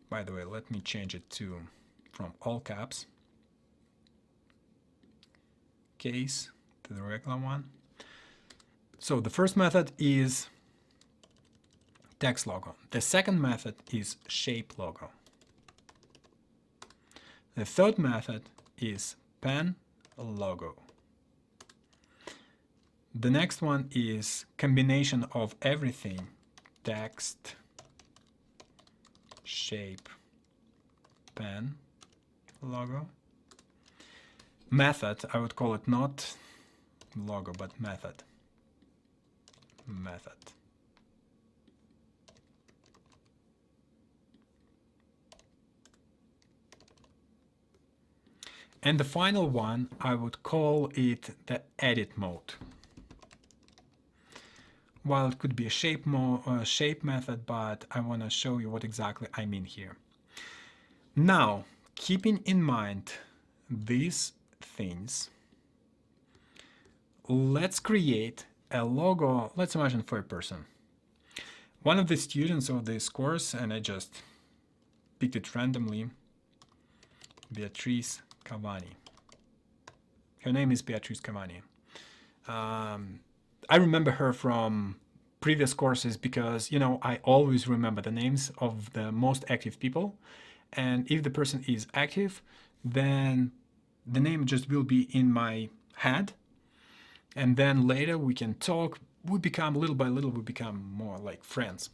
By the way, let me change it from all caps case to the regular one. So the first method is text logo. The second method is shape logo. The third method is pen logo. The next one is combination of everything: text, shape, pen logo. Method, I would call it not logo, but method. Method. And the final one, I would call it the edit mode. Well, it could be a shape method, but I want to show you what exactly I mean here. Now, keeping in mind these things, let's create a logo. Let's imagine for a person. One of the students of this course, and I just picked it randomly, Beatrice Cavani. Her name is Beatrice Cavani. I remember her from previous courses because, you know, I always remember the names of the most active people. And if the person is active, then the name just will be in my head. And then later we can talk. We become, little by little, we become more like friends.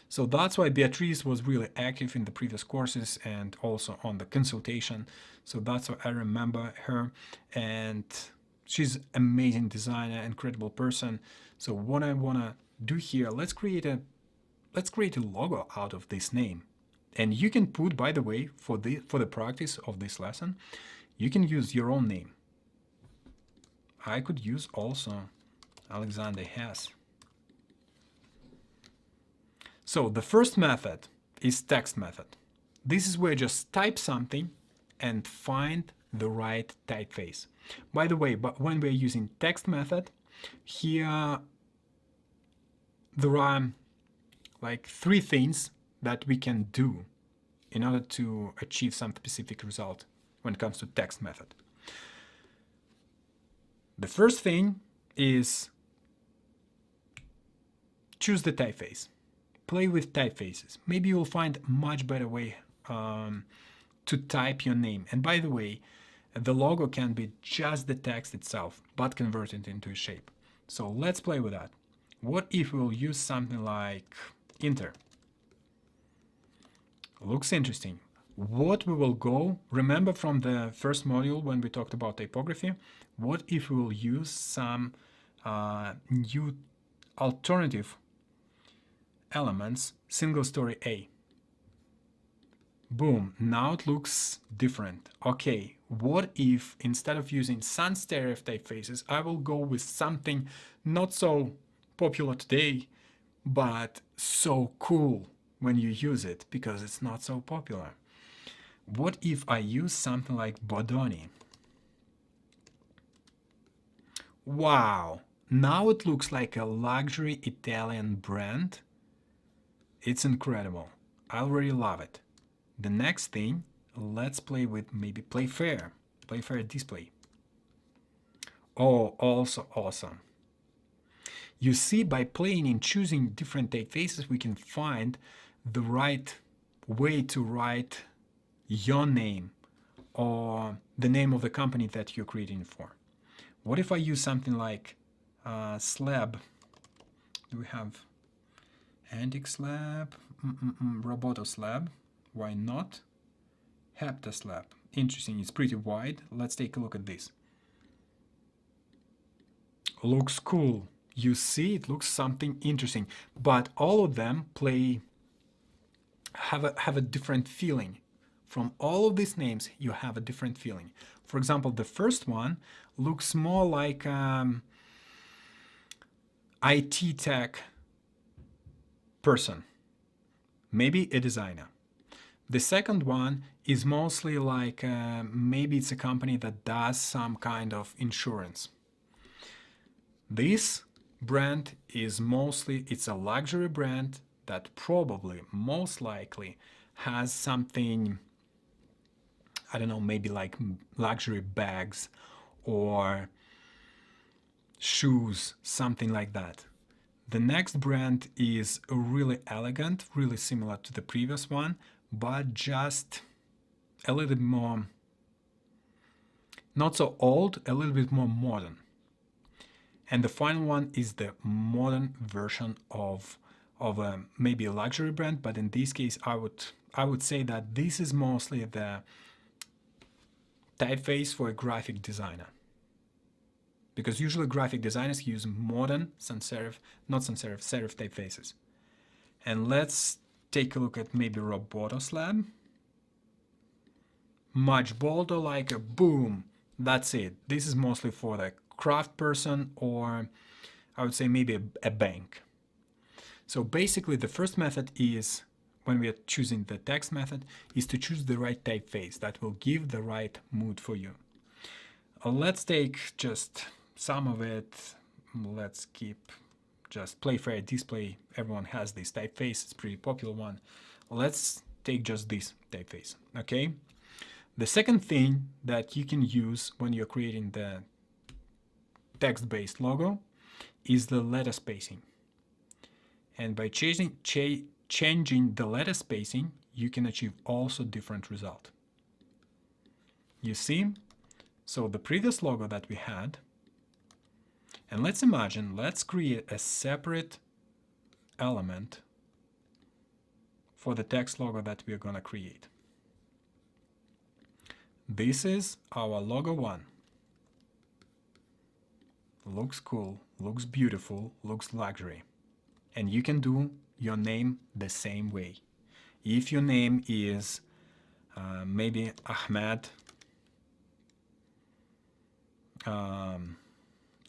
So that's why Beatrice was really active in the previous courses and also on the consultation. So that's why I remember her. And she's an amazing designer, incredible person. So what I want to do here, let's create a logo out of this name. And you can put, by the way, for the practice of this lesson, you can use your own name. I could use also Alexander Hess. So the first method is text method. This is where you just type something and find the right typeface. By the way, but when we're using text method, here there are like 3 things that we can do in order to achieve some specific result when it comes to text method. The first thing is choose the typeface. Play with typefaces. Maybe you'll find a much better way to type your name. And by the way, the logo can be just the text itself, but converted into a shape. So let's play with that. What if we'll use something like Inter? Looks interesting. What we will go, remember from the first module when we talked about typography, what if we will use some new alternative elements, single story A. Boom, now it looks different. Okay, what if instead of using sans serif typefaces, I will go with something not so popular today, but so cool when you use it because it's not so popular. What if I use something like Bodoni? Wow, now it looks like a luxury Italian brand. It's incredible. I already love it. The next thing, let's play with maybe Playfair display. Oh, also awesome. You see, by playing and choosing different typefaces, we can find the right way to write your name or the name of the company that you're creating for. What if I use something like slab? Do we have Antic slab, Roboto slab? Why not? Hepta slab. Interesting, it's pretty wide. Let's take a look at this. Looks cool. You see, it looks something interesting, but all of them have a different feeling. From all of these names, you have a different feeling. For example, the first one looks more like IT tech person, maybe a designer. The second one is mostly like maybe it's a company that does some kind of insurance. This brand is mostly, it's a luxury brand that probably, most likely, has something, I don't know, maybe like luxury bags or shoes, something like that. The next brand is really elegant, really similar to the previous one, but just a little bit more, not so old, a little bit more modern. And the final one is the modern version of maybe a luxury brand, but in this case, I would say that this is mostly the typeface for a graphic designer. Because usually graphic designers use modern sans serif, not sans serif, serif typefaces. And let's take a look at maybe Roboto slab. Much bolder, like a boom. That's it. This is mostly for the craft person, or I would say maybe a bank. So basically the first method is, when we are choosing the text method, is to choose the right typeface that will give the right mood for you. Let's take just some of it. Let's keep just Playfair display. Everyone has this typeface. It's a pretty popular one. Let's take just this typeface. Okay. The second thing that you can use when you're creating the text-based logo is the letter spacing. And by changing the letter spacing, you can achieve also different result. You see? So the previous logo that we had, and let's imagine, let's create a separate element for the text logo that we're going to create. This is our logo 1. Looks cool, looks beautiful, looks luxury. And you can do your name the same way. If your name is maybe Ahmed, I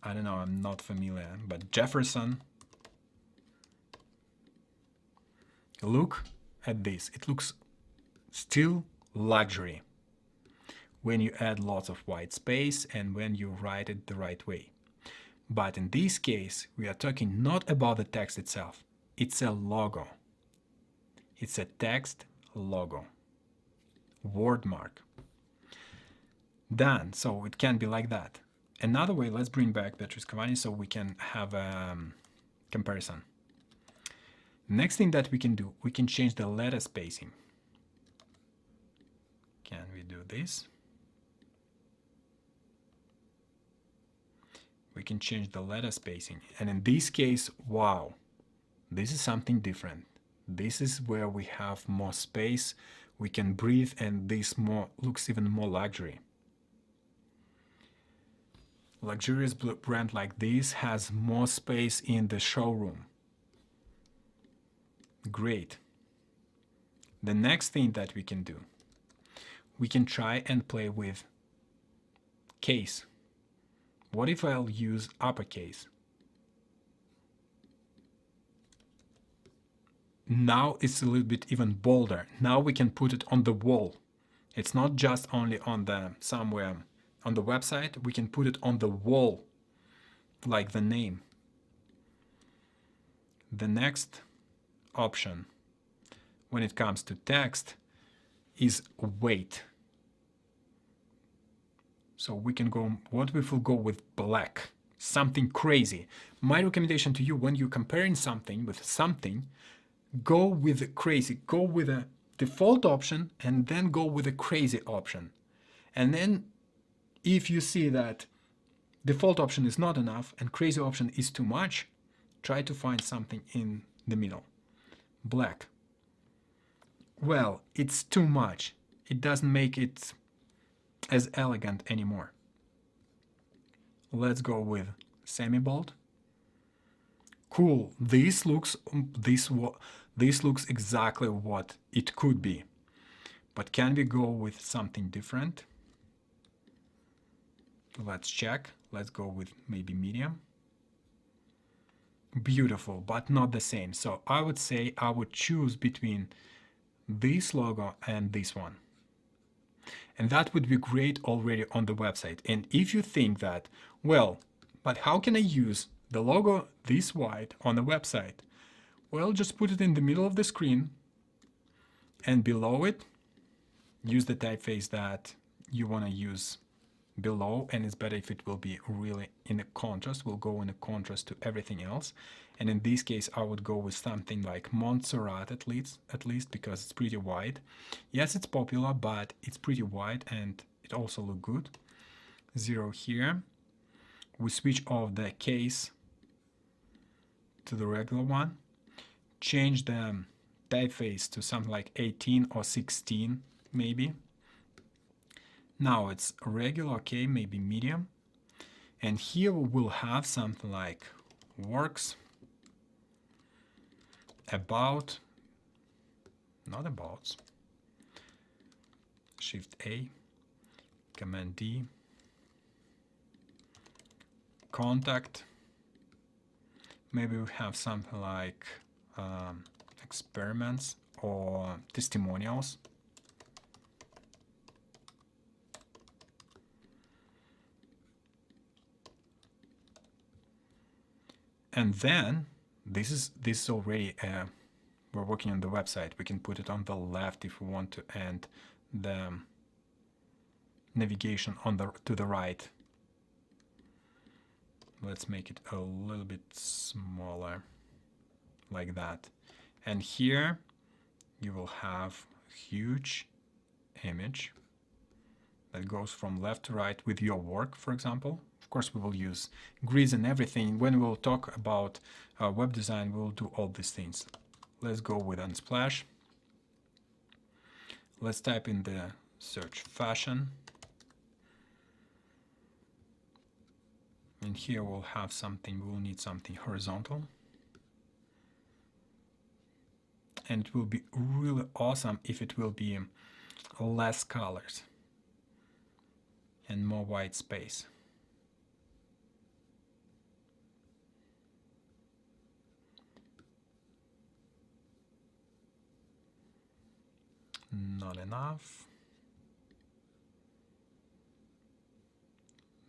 don't know, I'm not familiar, but Jefferson, look at this. It looks still luxury when you add lots of white space and when you write it the right way. But in this case, we are talking not about the text itself. It's a logo. It's a text logo. Word mark. Done. So it can be like that. Another way, let's bring back Beatrice Cavani so we can have a comparison. Next thing that we can do, we can change the letter spacing. Can we do this? We can change the letter spacing. And in this case, wow, this is something different. This is where we have more space, we can breathe, and this looks even more luxury. Luxurious brand like this has more space in the showroom. Great. The next thing that we can do, we can try and play with case. What if I'll use uppercase? Now it's a little bit even bolder. Now we can put it on the wall. It's not just only on the somewhere on the website. We can put it on the wall, like the name. The next option when it comes to text is weight. So we can go, what if we'll go with black? Something crazy. My recommendation to you, when you're comparing something with something, go with crazy. Go with a default option and then go with a crazy option. And then if you see that default option is not enough and crazy option is too much, try to find something in the middle. Black. Well, it's too much. It doesn't make it as elegant anymore. Let's go with semi-bold. Cool. This looks exactly what it could be. But can we go with something different? Let's check. Let's go with maybe medium. Beautiful, but not the same. So I would say I would choose between this logo and this one. And that would be great already on the website. And if you think that, well, but how can I use the logo this wide on the website? Well, just put it in the middle of the screen, and below it, use the typeface that you want to use below, and it's better if it will be really in a contrast. We'll go in a contrast to everything else. And in this case, I would go with something like Montserrat at least because it's pretty wide. Yes, it's popular, but it's pretty wide and it also looks good. 0 here. We switch off the case to the regular one. Change the typeface to something like 18 or 16 maybe. Now it's regular, okay, maybe medium. And here we will have something like works, about, not about, Shift A, Command D, contact. Maybe we have something like experiments or testimonials. And then this is already we're working on the website. We can put it on the left if we want to, and the navigation on to the right. Let's make it a little bit smaller, like that. And here you will have a huge image that goes from left to right with your work, for example. Of course, we will use grids and everything. When we'll talk about web design, we'll do all these things. Let's go with Unsplash. Let's type in the search fashion. And here we'll have something, we'll need something horizontal. And it will be really awesome if it will be less colors and more white space. Not enough.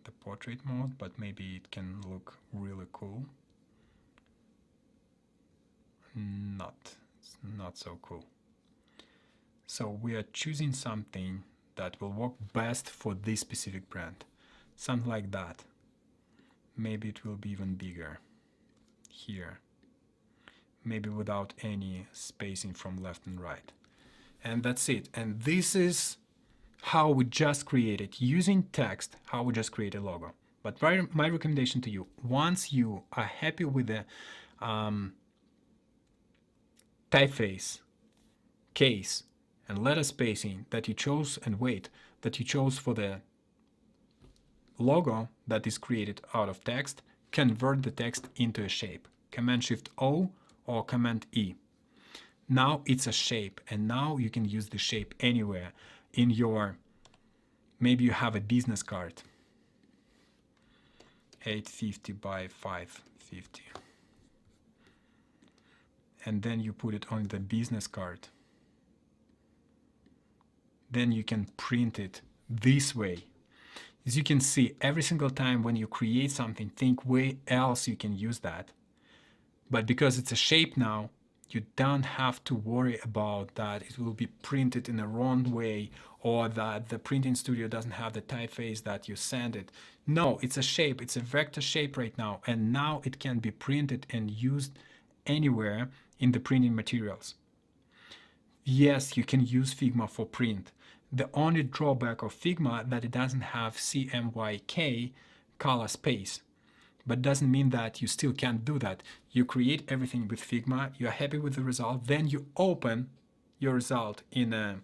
The portrait mode, but maybe it can look really cool. It's not so cool. So we are choosing something that will work best for this specific brand. Something like that. Maybe it will be even bigger here. Maybe without any spacing from left and right. And that's it. And this is how we just created, using text, how we just create a logo. But my recommendation to you, once you are happy with the typeface, case, and letter spacing that you chose and weight that you chose for the logo that is created out of text, convert the text into a shape. Command-Shift-O or Command-E. Now it's a shape, and now you can use the shape anywhere in your, maybe you have a business card, 850 by 550. And then you put it on the business card. Then you can print it this way. As you can see, every single time when you create something, think where else you can use that. But because it's a shape now, you don't have to worry about that it will be printed in the wrong way or that the printing studio doesn't have the typeface that you send it. No, it's a shape, it's a vector shape right now, and now it can be printed and used anywhere in the printing materials. Yes, you can use Figma for print. The only drawback of Figma that it doesn't have CMYK color space. But doesn't mean that you still can't do that. You create everything with Figma, you're happy with the result, then you open your result in a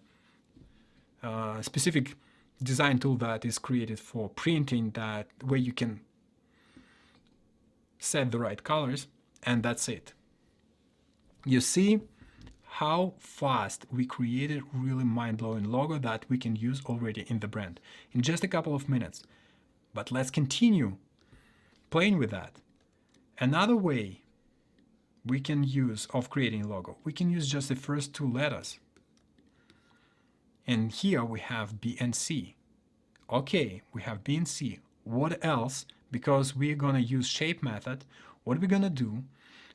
specific design tool that is created for printing, that where you can set the right colors, and that's it. You see how fast we created really mind-blowing logo that we can use already in the brand in just a couple of minutes. But let's continue playing with that. Another way we can use of creating a logo, we can use just the first two letters. And here we have B and C. Okay, we have B and C. What else? Because we're going to use shape method, what we're going to do,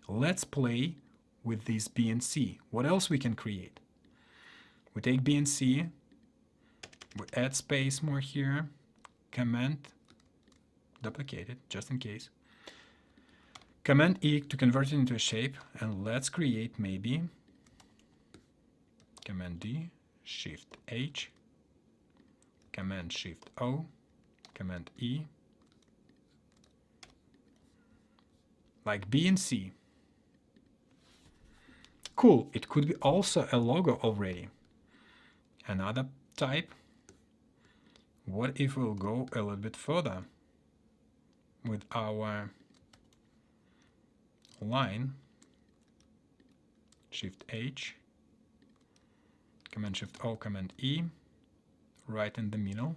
let's play with this B and C. What else we can create? We take B and C, we add space more here, Command, duplicate it just in case. Command E to convert it into a shape, and let's create maybe Command D, Shift H, Command Shift O, Command E, like B and C. Cool, it could be also a logo already. Another type. What if we'll go a little bit further with our line, Shift H, Command Shift O, Command E, right in the middle.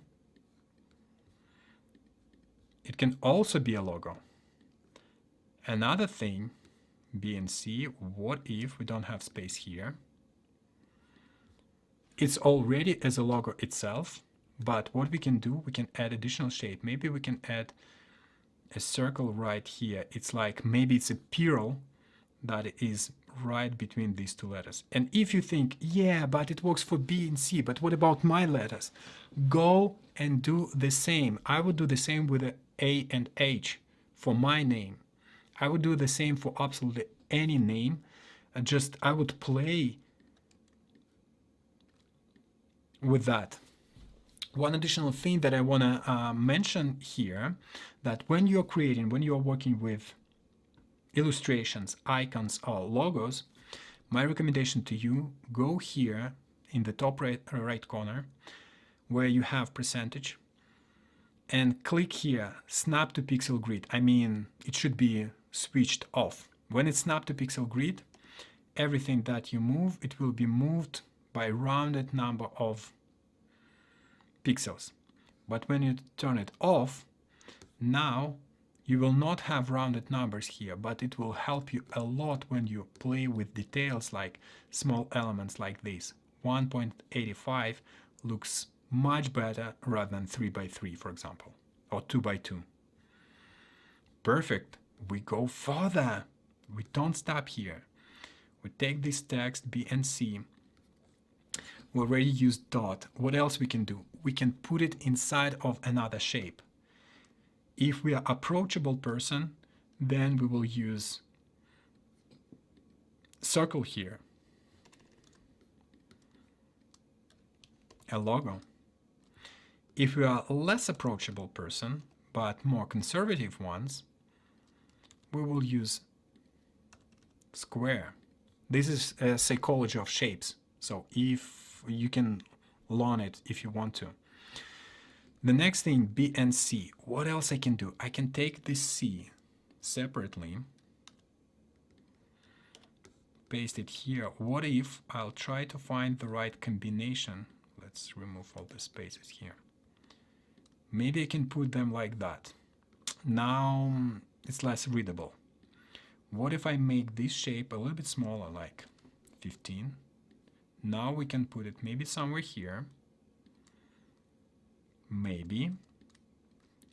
It can also be a logo. Another thing, B and C, what if we don't have space here? It's already as a logo itself, but what we can do, we can add additional shape. Maybe we can add a circle right here. It's like maybe it's a pearl that is right between these two letters. And if you think, yeah, but it works for B and C, but what about my letters? Go and do the same. I would do the same with the A and H for my name. I would do the same for absolutely any name. I would play with that. One additional thing that I want to mention here, that when you're creating, when you're working with illustrations, icons, or logos, my recommendation to you, go here in the top right corner where you have percentage and click here, snap to pixel grid. I mean, it should be switched off. When it's snap to pixel grid, everything that you move, it will be moved by rounded number of pixels. But when you turn it off, now you will not have rounded numbers here, but it will help you a lot when you play with details like small elements like this. 1.85 looks much better rather than 3 by 3, for example, or 2 by 2. Perfect. We go further. We don't stop here. We take this text B and C. We already used dot. What else we can do? We can put it inside of another shape. If we are approachable person, then we will use circle here, a logo. If we are a less approachable person, but more conservative ones, we will use square. This is a psychology of shapes, so if you can learn it if you want to. The next thing, B and C. What else I can do? I can take this C separately, paste it here. What if I'll try to find the right combination? Let's remove all the spaces here. Maybe I can put them like that. Now it's less readable. What if I make this shape a little bit smaller, like 15? Now we can put it maybe somewhere here. Maybe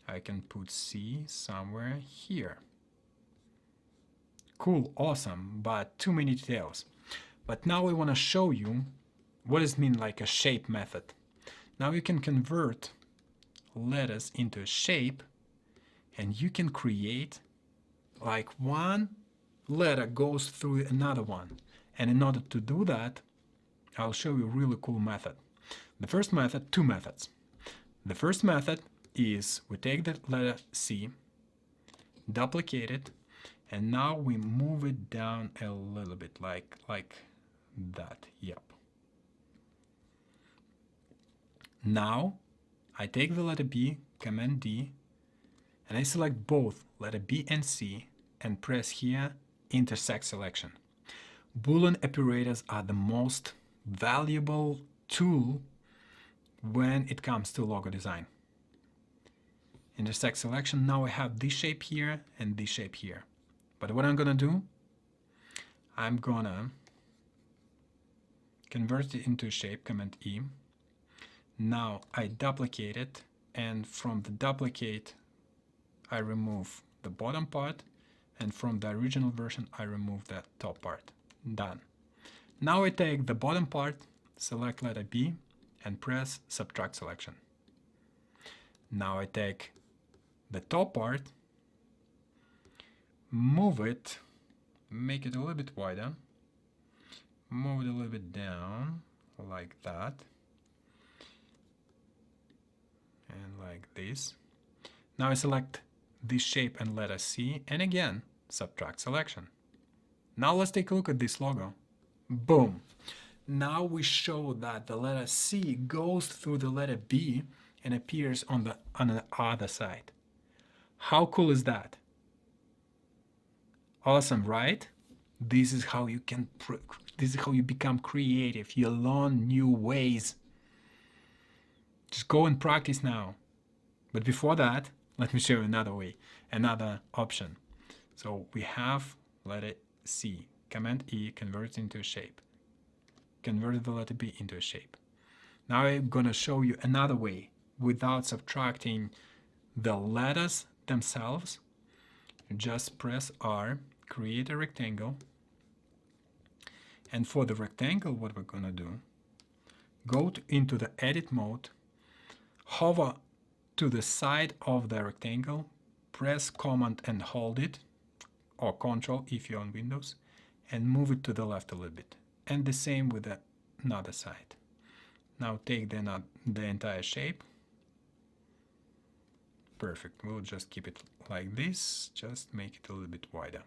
I can put C somewhere here. Cool, awesome, but too many details. But now we want to show you what does it mean like a shape method. Now you can convert letters into a shape, and you can create like one letter goes through another one. And in order to do that, I'll show you a really cool method. The first method, two methods. The first method is we take the letter C, duplicate it, and now we move it down a little bit like that. Yep. Now I take the letter B, Command D, and I select both letter B and C and press here intersect selection. Boolean operators are the most valuable tool when it comes to logo design. Intersect selection, now I have this shape here and this shape here. But what I'm gonna do, I'm gonna convert it into a shape, Command E. Now I duplicate it, and from the duplicate I remove the bottom part, and from the original version I remove the top part. Done. Now I take the bottom part, select letter B, and press subtract selection. Now I take the top part, move it, make it a little bit wider, move it a little bit down like that, and like this. Now I select this shape and letter C, and again subtract selection. Now let's take a look at this logo. Boom. Now we show that the letter C goes through the letter B and appears on the other side. How cool is that? Awesome, right? This is how you become creative. You learn new ways. Just go and practice now. But before that, let me show you another way, another option. So we have letter C, Command E, convert into a shape. Convert the letter B into a shape. Now I'm gonna show you another way without subtracting the letters themselves. Just press R, create a rectangle. And for the rectangle, what we're gonna do, go into the edit mode, hover to the side of the rectangle, press Command and hold it, or Control if you're on Windows, and move it to the left a little bit. And the same with the another side. Now take the entire shape. Perfect. We'll just keep it like this, just make it a little bit wider.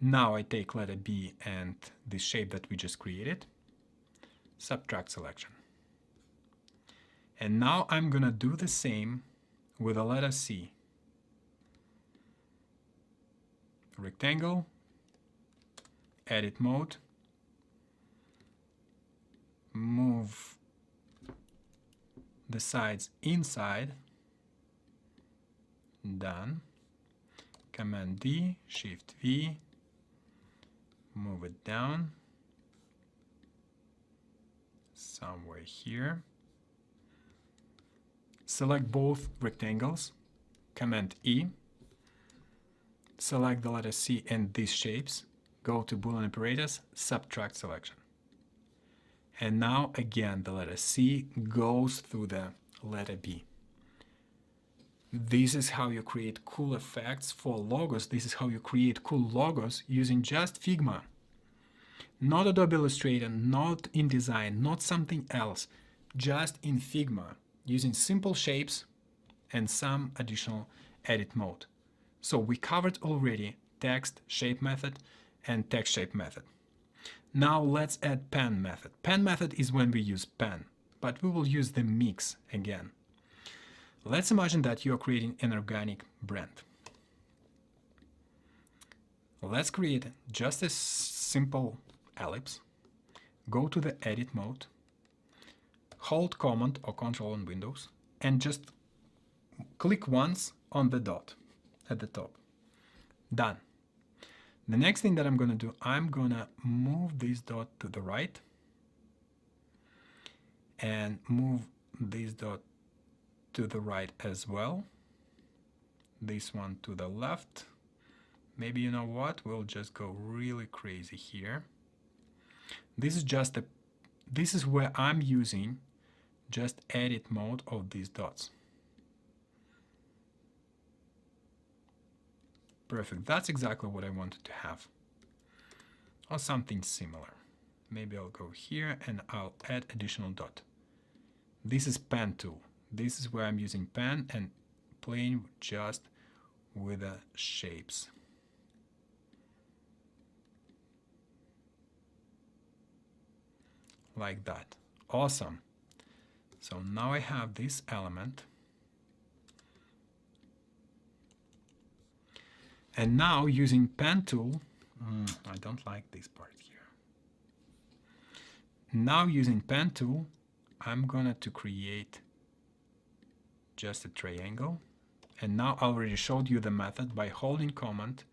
Now I take letter B and the shape that we just created, subtract selection. And now I'm gonna do the same with the letter C. Rectangle, edit mode, move the sides inside, done. Command D, Shift V, move it down somewhere here. Select both rectangles, Command E, select the letter C and these shapes, go to Boolean operators, subtract selection. And now again the letter C goes through the letter B. This is how you create cool effects for logos. This is how you create cool logos using just Figma. Not Adobe Illustrator, not InDesign, not something else, just in Figma. using simple shapes and some additional edit mode. So we covered already text shape method and text shape method. Now let's add pen method. Pen method is when we use pen, but we will use the mix again. Let's imagine that you are creating an organic brand. Let's create just a simple ellipse. Go to the edit mode, hold Command or Control on Windows, and just click once on the dot at the top. Done. The next thing that I'm going to do, I'm going to move this dot to the right and move this dot to the right as well. This one to the left. Maybe you know what? We'll just go really crazy here. This is where I'm using just edit mode of these dots. Perfect. That's exactly what I wanted to have. Or something similar. Maybe I'll go here and I'll add additional dot. This is pen tool. This is where I'm using pen and playing just with the shapes. Like that. Awesome. So now I have this element. And now using pen tool, I don't like this part here. Now using pen tool, I'm gonna to create just a triangle. And now I already showed you the method by holding Command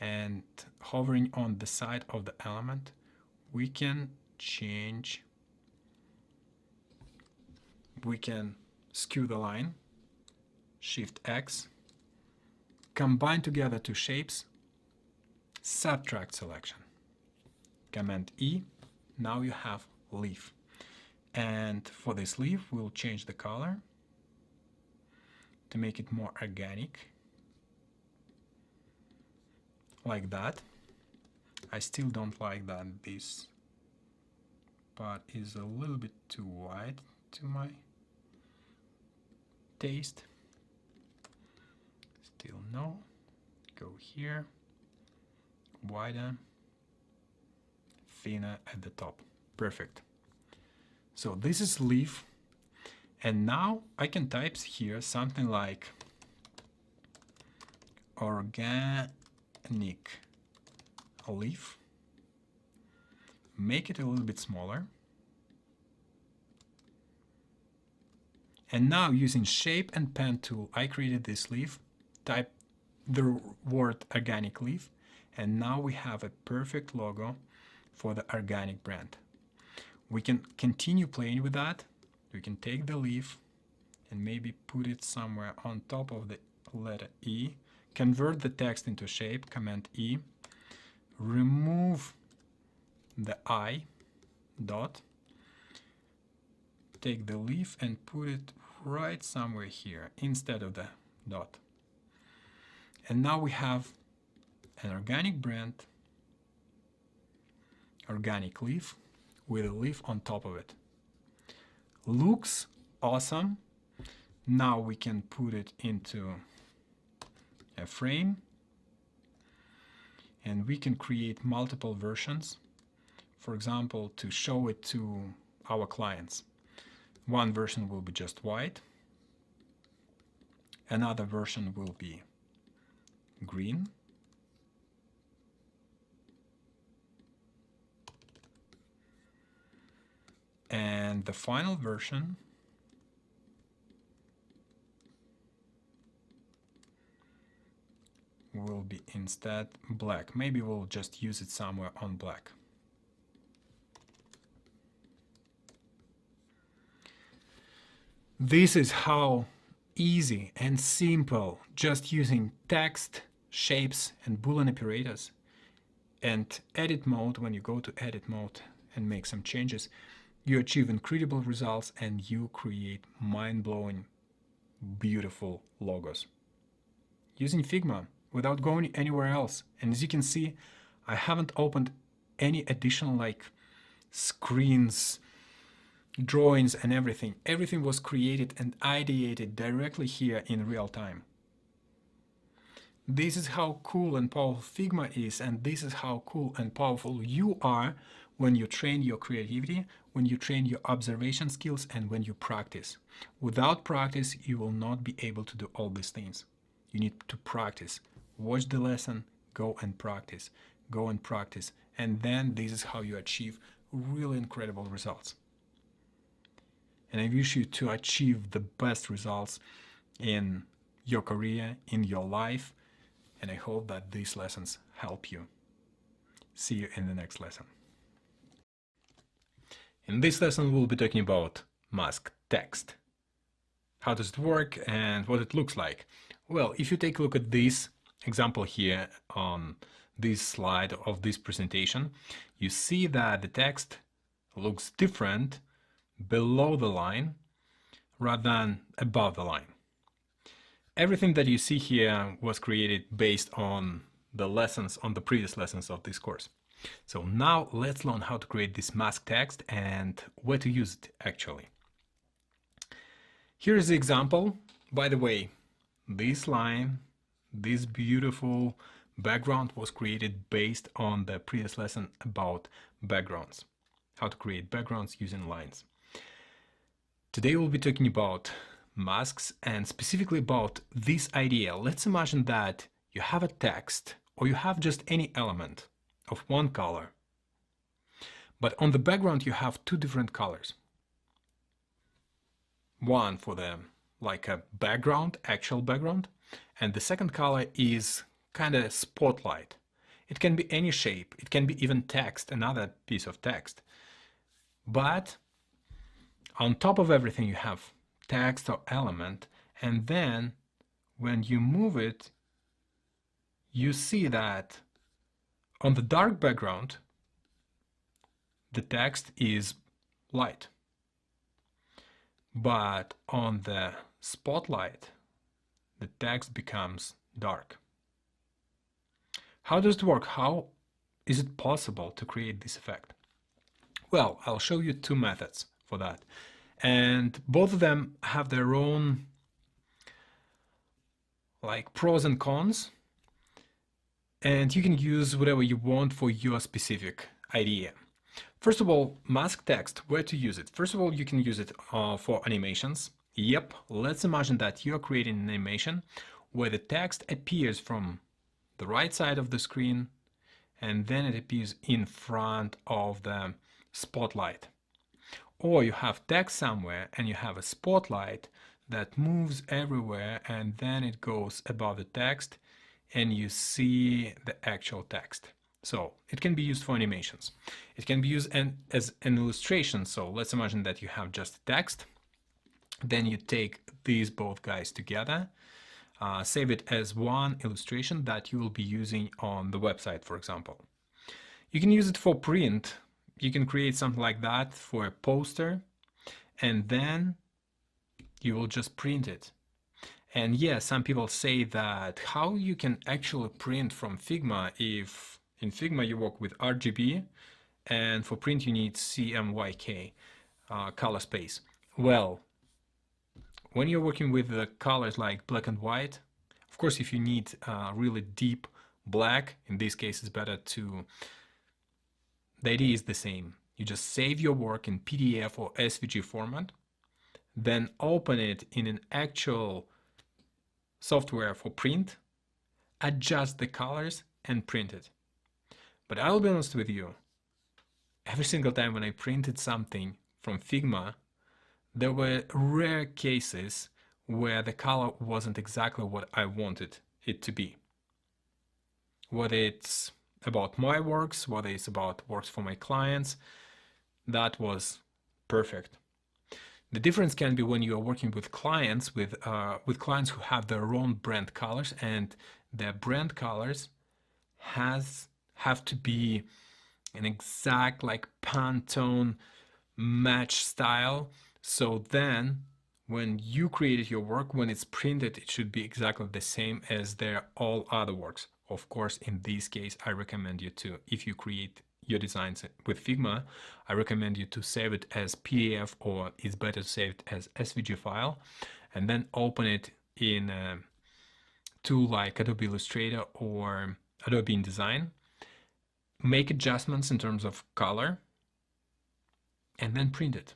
and hovering on the side of the element. We can change, we can skew the line, Shift X, combine together two shapes, subtract selection, Command E, now you have leaf. And for this leaf, we'll change the color to make it more organic, like that. I still don't like that this part is a little bit too wide to my taste. Still no. Go here, wider, thinner at the top. Perfect. So this is leaf, and now I can type here something like organic leaf. Make it a little bit smaller. And now using shape and pen tool, I created this leaf, type the word organic leaf, and now we have a perfect logo for the organic brand. We can continue playing with that. We can take the leaf and maybe put it somewhere on top of the letter E, convert the text into shape, Command E, remove the I dot, take the leaf and put it right somewhere here instead of the dot. And now we have an organic brand, organic leaf, with a leaf on top of it. Looks awesome. Now we can put it into a frame and we can create multiple versions. For example, to show it to our clients. One version will be just white. Another version will be green. And the final version will be instead black. Maybe we'll just use it somewhere on black. This is how easy and simple, just using text, shapes, and Boolean operators, and edit mode. When you go to edit mode and make some changes, you achieve incredible results and you create mind-blowing, beautiful logos using Figma without going anywhere else. And as you can see, I haven't opened any additional screens drawings and everything was created and ideated directly here in real time. This is how cool and powerful Figma is, and this is how cool and powerful you are when you train your creativity, when you train your observation skills, and when you practice. Without practice, you will not be able to do all these things. You need to practice. Watch the lesson, go and practice, go and practice, and then this is how you achieve really incredible results. And I wish you to achieve the best results in your career, in your life, and I hope that these lessons help you. See you in the next lesson. In this lesson, we'll be talking about mask text. How does it work and what it looks like? Well, if you take a look at this example here on this slide of this presentation, you see that the text looks different below the line rather than above the line. Everything that you see here was created based on the lessons, on the previous lessons of this course. So now let's learn how to create this mask text and where to use it actually. Here is the example. By the way, this line, this beautiful background was created based on the previous lesson about backgrounds, how to create backgrounds using lines. Today we'll be talking about masks and specifically about this idea. Let's imagine that you have a text or you have just any element of one color, but on the background you have two different colors. One for the like a background, actual background, and the second color is kind of spotlight. It can be any shape, it can be even text, another piece of text. But on top of everything you have text or element, and then when you move it, you see that on the dark background, the text is light. But on the spotlight, the text becomes dark. How does it work? How is it possible to create this effect? Well, I'll show you two methods for that. And both of them have their own like pros and cons. And you can use whatever you want for your specific idea. First of all, mask text, where to use it? First of all, you can use it for animations. Yep, let's imagine that you're creating an animation where the text appears from the right side of the screen and then it appears in front of the spotlight. Or you have text somewhere and you have a spotlight that moves everywhere and then it goes above the text and you see the actual text. So it can be used for animations. It can be used as an illustration. So let's imagine that you have just text. Then you take these both guys together, save it as one illustration that you will be using on the website, for example. You can use it for print. You can create something like that for a poster, and then you will just print it. And yeah, some people say that how you can actually print from Figma if in Figma you work with RGB and for print you need CMYK, color space. Well, when you're working with the colors like black and white, of course if you need really deep black, in this case it's better to, the idea is the same. You just save your work in PDF or SVG format, then open it in an actual software for print, adjust the colors and print it. But I'll be honest with you, every single time when I printed something from Figma, there were rare cases where the color wasn't exactly what I wanted it to be. Whether it's about my works, whether it's about works for my clients, that was perfect. The difference can be when you are working with clients, with clients who have their own brand colors, and their brand colors have to be an exact like Pantone match style. So then when you created your work, when it's printed, it should be exactly the same as their all other works. Of course, in this case, I recommend you to, if you create your designs with Figma, I recommend you to save it as PDF, or it's better to save it as SVG file, and then open it in a tool like Adobe Illustrator or Adobe InDesign. Make adjustments in terms of color, and then print it.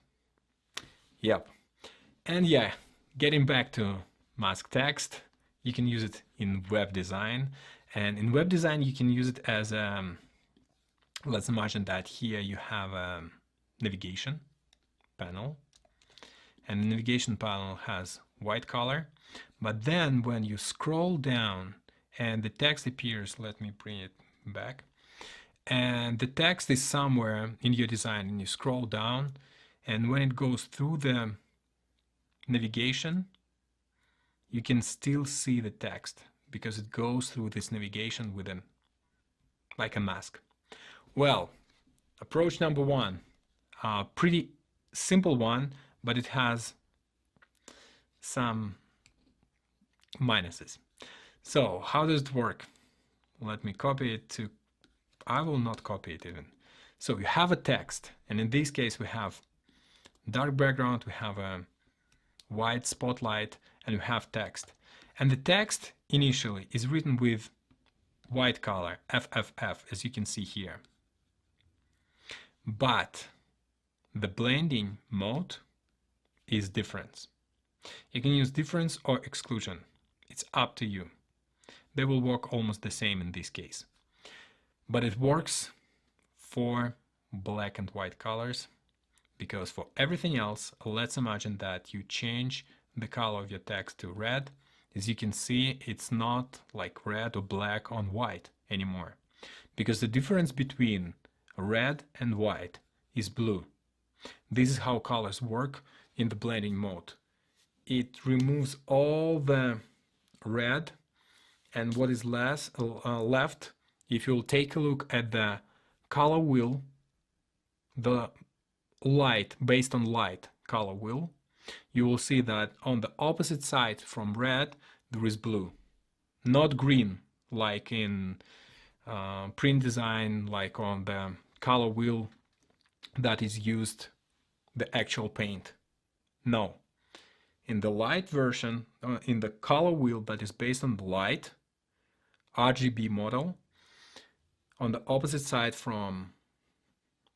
Yep. And yeah, getting back to mask text, you can use it in web design. And in web design, you can use it as let's imagine that here you have a navigation panel, and the navigation panel has white color. But then when you scroll down and the text appears, let me bring it back, and the text is somewhere in your design, and you scroll down, and when it goes through the navigation, you can still see the text because it goes through this navigation with like a mask. Well, approach number one, pretty simple one, but it has some minuses. So how does it work? Let me copy it to, I will not copy it even. So you have a text, and in this case we have dark background, we have a white spotlight, and we have text. And the text initially is written with white color, FFF, as you can see here. But the blending mode is difference. You can use difference or exclusion. It's up to you. They will work almost the same in this case. But it works for black and white colors, because for everything else, let's imagine that you change the color of your text to red. As you can see, it's not like red or black on white anymore, because the difference between red and white is blue. This is how colors work in the blending mode. It removes all the red, and what is left, if you'll take a look at the color wheel, the light, based on light color wheel, you will see that on the opposite side from red there is blue, not green like in print design, like on the color wheel that is used the actual paint. No, in the light version, in the color wheel that is based on the light RGB model, on the opposite side from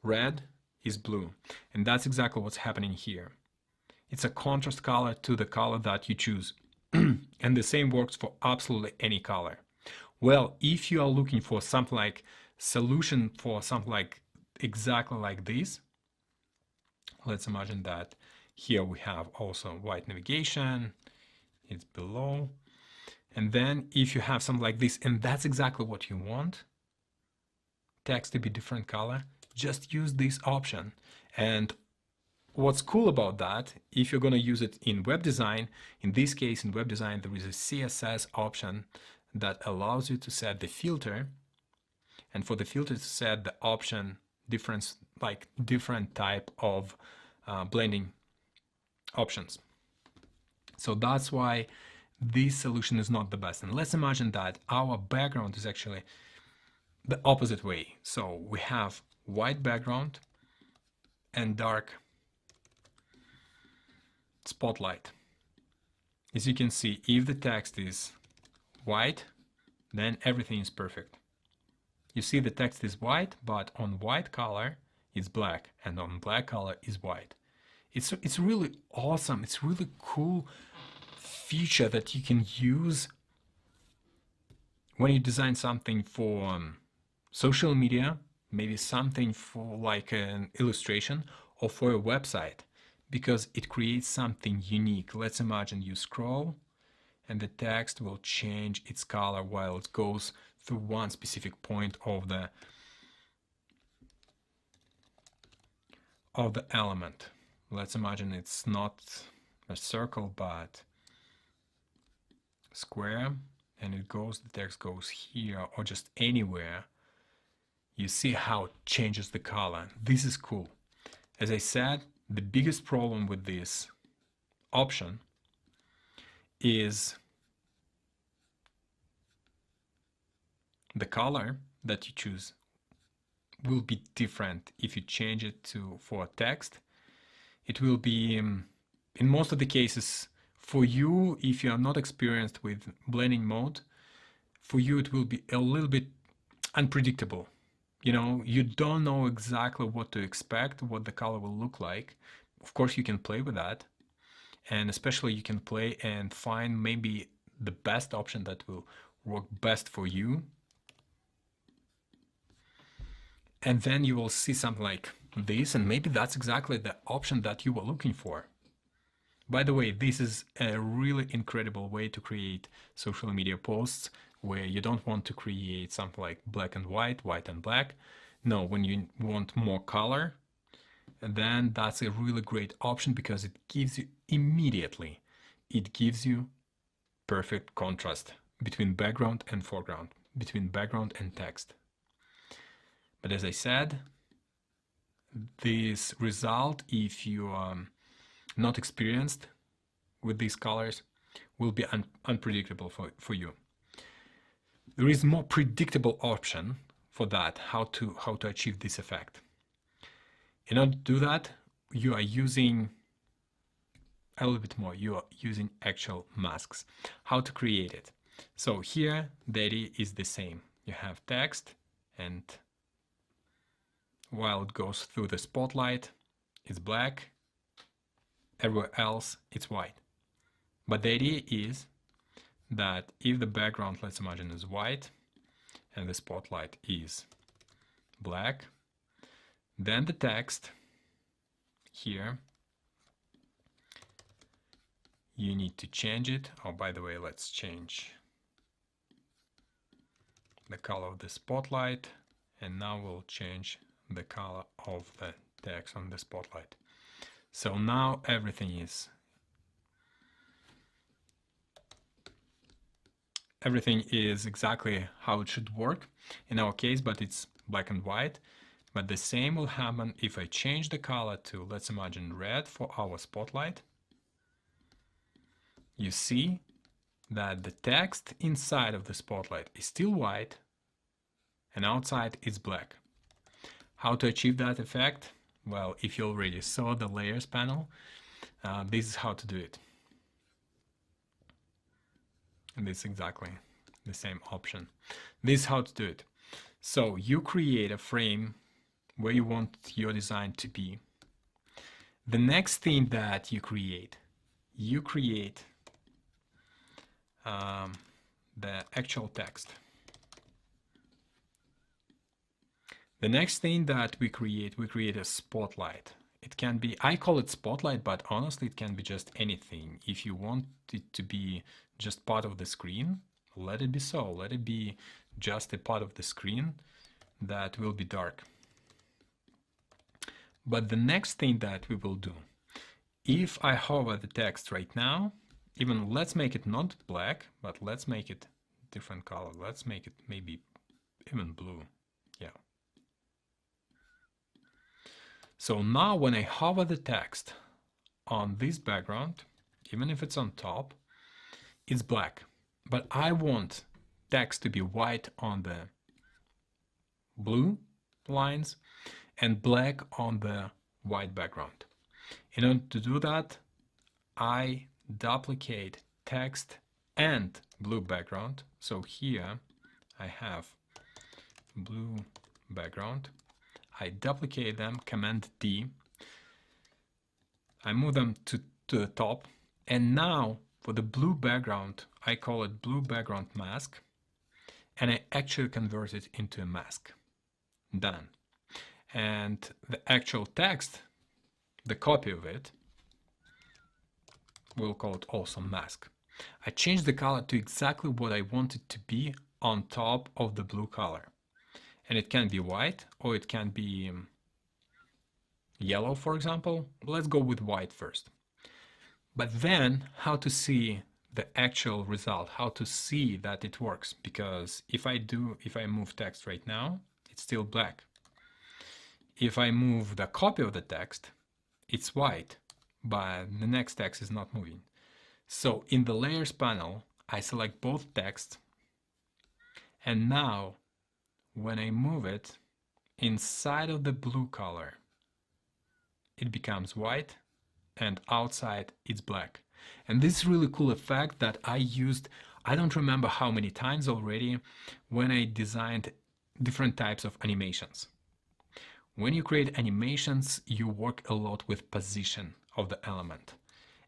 red is blue, and that's exactly what's happening here. It's a contrast color to the color that you choose. And the same works for absolutely any color. Well, if you are looking for something like solution for something like exactly like this, let's imagine that here we have also white navigation, it's below. And then if you have something like this, and that's exactly what you want, text to be different color, just use this option. And what's cool about that, if you're going to use it in web design, in this case in web design there is a CSS option that allows you to set the filter, and for the filter to set the option difference, like different type of blending options. So that's why this solution is not the best. And let's imagine that our background is actually the opposite way. So we have white background and dark spotlight. As you can see, if the text is white, then everything is perfect. You see the text is white, but on white color it's black, and on black color is white. It's really awesome. It's really cool feature that you can use when you design something for social media, maybe something for like an illustration or for a website, because it creates something unique. Let's imagine you scroll and the text will change its color while it goes through one specific point of the element. Let's imagine it's not a circle but square, and it goes, the text goes here or just anywhere. You see how it changes the color. This is cool. As I said, the biggest problem with this option is the color that you choose will be different if you change it to for text. It will be, in most of the cases, for you, if you are not experienced with blending mode, for you it will be a little bit unpredictable. You know, you don't know exactly what to expect, what the color will look like. Of course, you can play with that. And especially you can play and find maybe the best option that will work best for you. And then you will see something like this, and maybe that's exactly the option that you were looking for. By the way, this is a really incredible way to create social media posts where you don't want to create something like black and white, white and black. No, when you want more color, then that's a really great option because it gives you immediately, it gives you perfect contrast between background and foreground, between background and text. But as I said, this result, if you are not experienced with these colors, will be unpredictable for you. There is more predictable option for that, how to achieve this effect. In order to do that, you are using a little bit more. You are using actual masks. How to create it? So here the idea is the same. You have text, and while it goes through the spotlight, it's black. Everywhere else, it's white. But the idea is that if the background, let's imagine, is white and the spotlight is black, then the text here, you need to change it. Oh, by the way, let's change the color of the spotlight, and now we'll change the color of the text on the spotlight. So now everything is exactly how it should work in our case, but it's black and white. But the same will happen if I change the color to, let's imagine, red for our spotlight. You see that the text inside of the spotlight is still white and outside is black. How to achieve that effect? Well, if you already saw the layers panel, this is how to do it. And this is exactly the same option. This is how to do it. So you create a frame where you want your design to be. The next thing that you create the actual text. The next thing that we create a spotlight. It can be, I call it spotlight, but honestly it can be just anything. If you want it to be just part of the screen, let it be so. Let it be just a part of the screen that will be dark. But the next thing that we will do, if I hover the text right now, even let's make it not black, but let's make it different color. Let's make it maybe even blue. Yeah. So now when I hover the text on this background, even if it's on top, it's black. But I want text to be white on the blue lines and black on the white background. In order to do that, I duplicate text and blue background. So here I have blue background. I duplicate them, Command D. I move them to the top. And now for the blue background, I call it blue background mask. And I actually convert it into a mask. Done. And the actual text, the copy of it, we'll call it also mask. I changed the color to exactly what I want it to be on top of the blue color. And it can be white or it can be yellow, for example. Let's go with white first. But then how to see the actual result, how to see that it works. Because if I move text right now, it's still black. If I move the copy of the text, it's white, but the next text is not moving. So in the layers panel, I select both text, and now when I move it, inside of the blue color it becomes white, and outside it's black. And this really cool effect that I used, I don't remember how many times already, when I designed different types of animations. When you create animations, you work a lot with position of the element.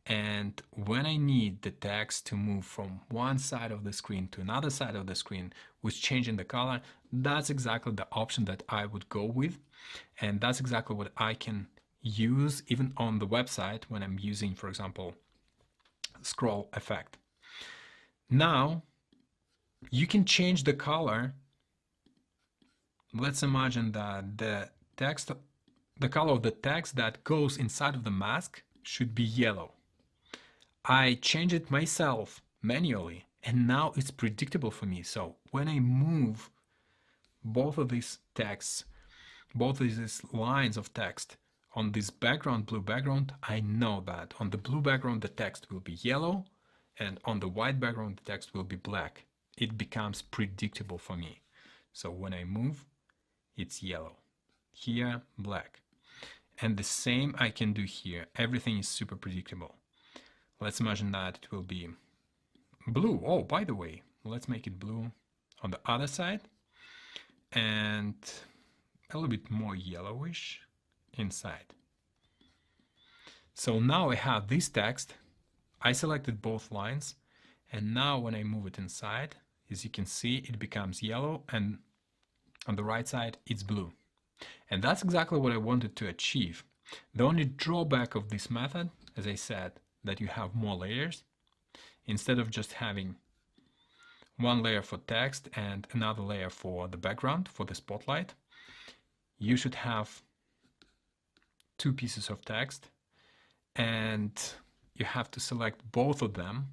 And when I need the text to move from one side of the screen to another side of the screen with changing the color, that's exactly the option that I would go with. And that's exactly what I can use even on the website when I'm using, for example, scroll effect. Now you can change the color. Let's imagine that the color of the text that goes inside of the mask should be yellow. I change it myself manually, and now it's predictable for me. So when I move both of these texts, both of these lines of text on this background, blue background, I know that on the blue background the text will be yellow, and on the white background the text will be black. It becomes predictable for me. So when I move, it's yellow. Here, black. And the same I can do here. Everything is super predictable. Let's imagine that it will be blue. Oh, by the way, let's make it blue on the other side and a little bit more yellowish inside. So now I have this text. I selected both lines, and now when I move it inside, as you can see, it becomes yellow, and on the right side it's blue. And that's exactly what I wanted to achieve. The only drawback of this method, as I said, that you have more layers. Instead of just having one layer for text and another layer for the background, for the spotlight, you should have two pieces of text, and you have to select both of them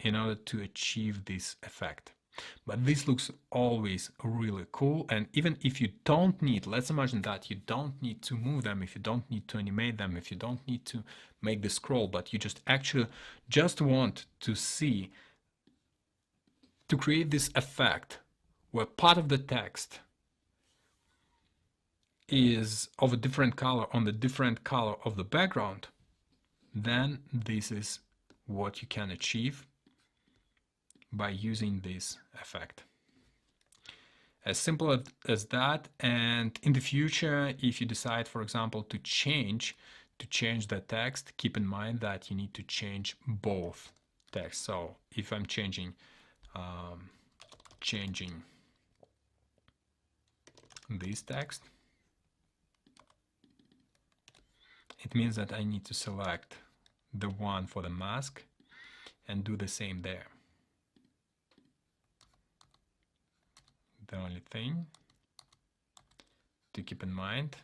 in order to achieve this effect. But this looks always really cool, and even if you don't need, let's imagine that you don't need to move them, if you don't need to animate them, if you don't need to make the scroll, but you just actually just want to see, to create this effect where part of the text is of a different color on the different color of the background, then this is what you can achieve by using this effect. As simple as that. And in the future, if you decide, for example, to change the text, keep in mind that you need to change both text. So if I'm changing this text, it means that I need to select the one for the mask and do the same there. The only thing to keep in mind,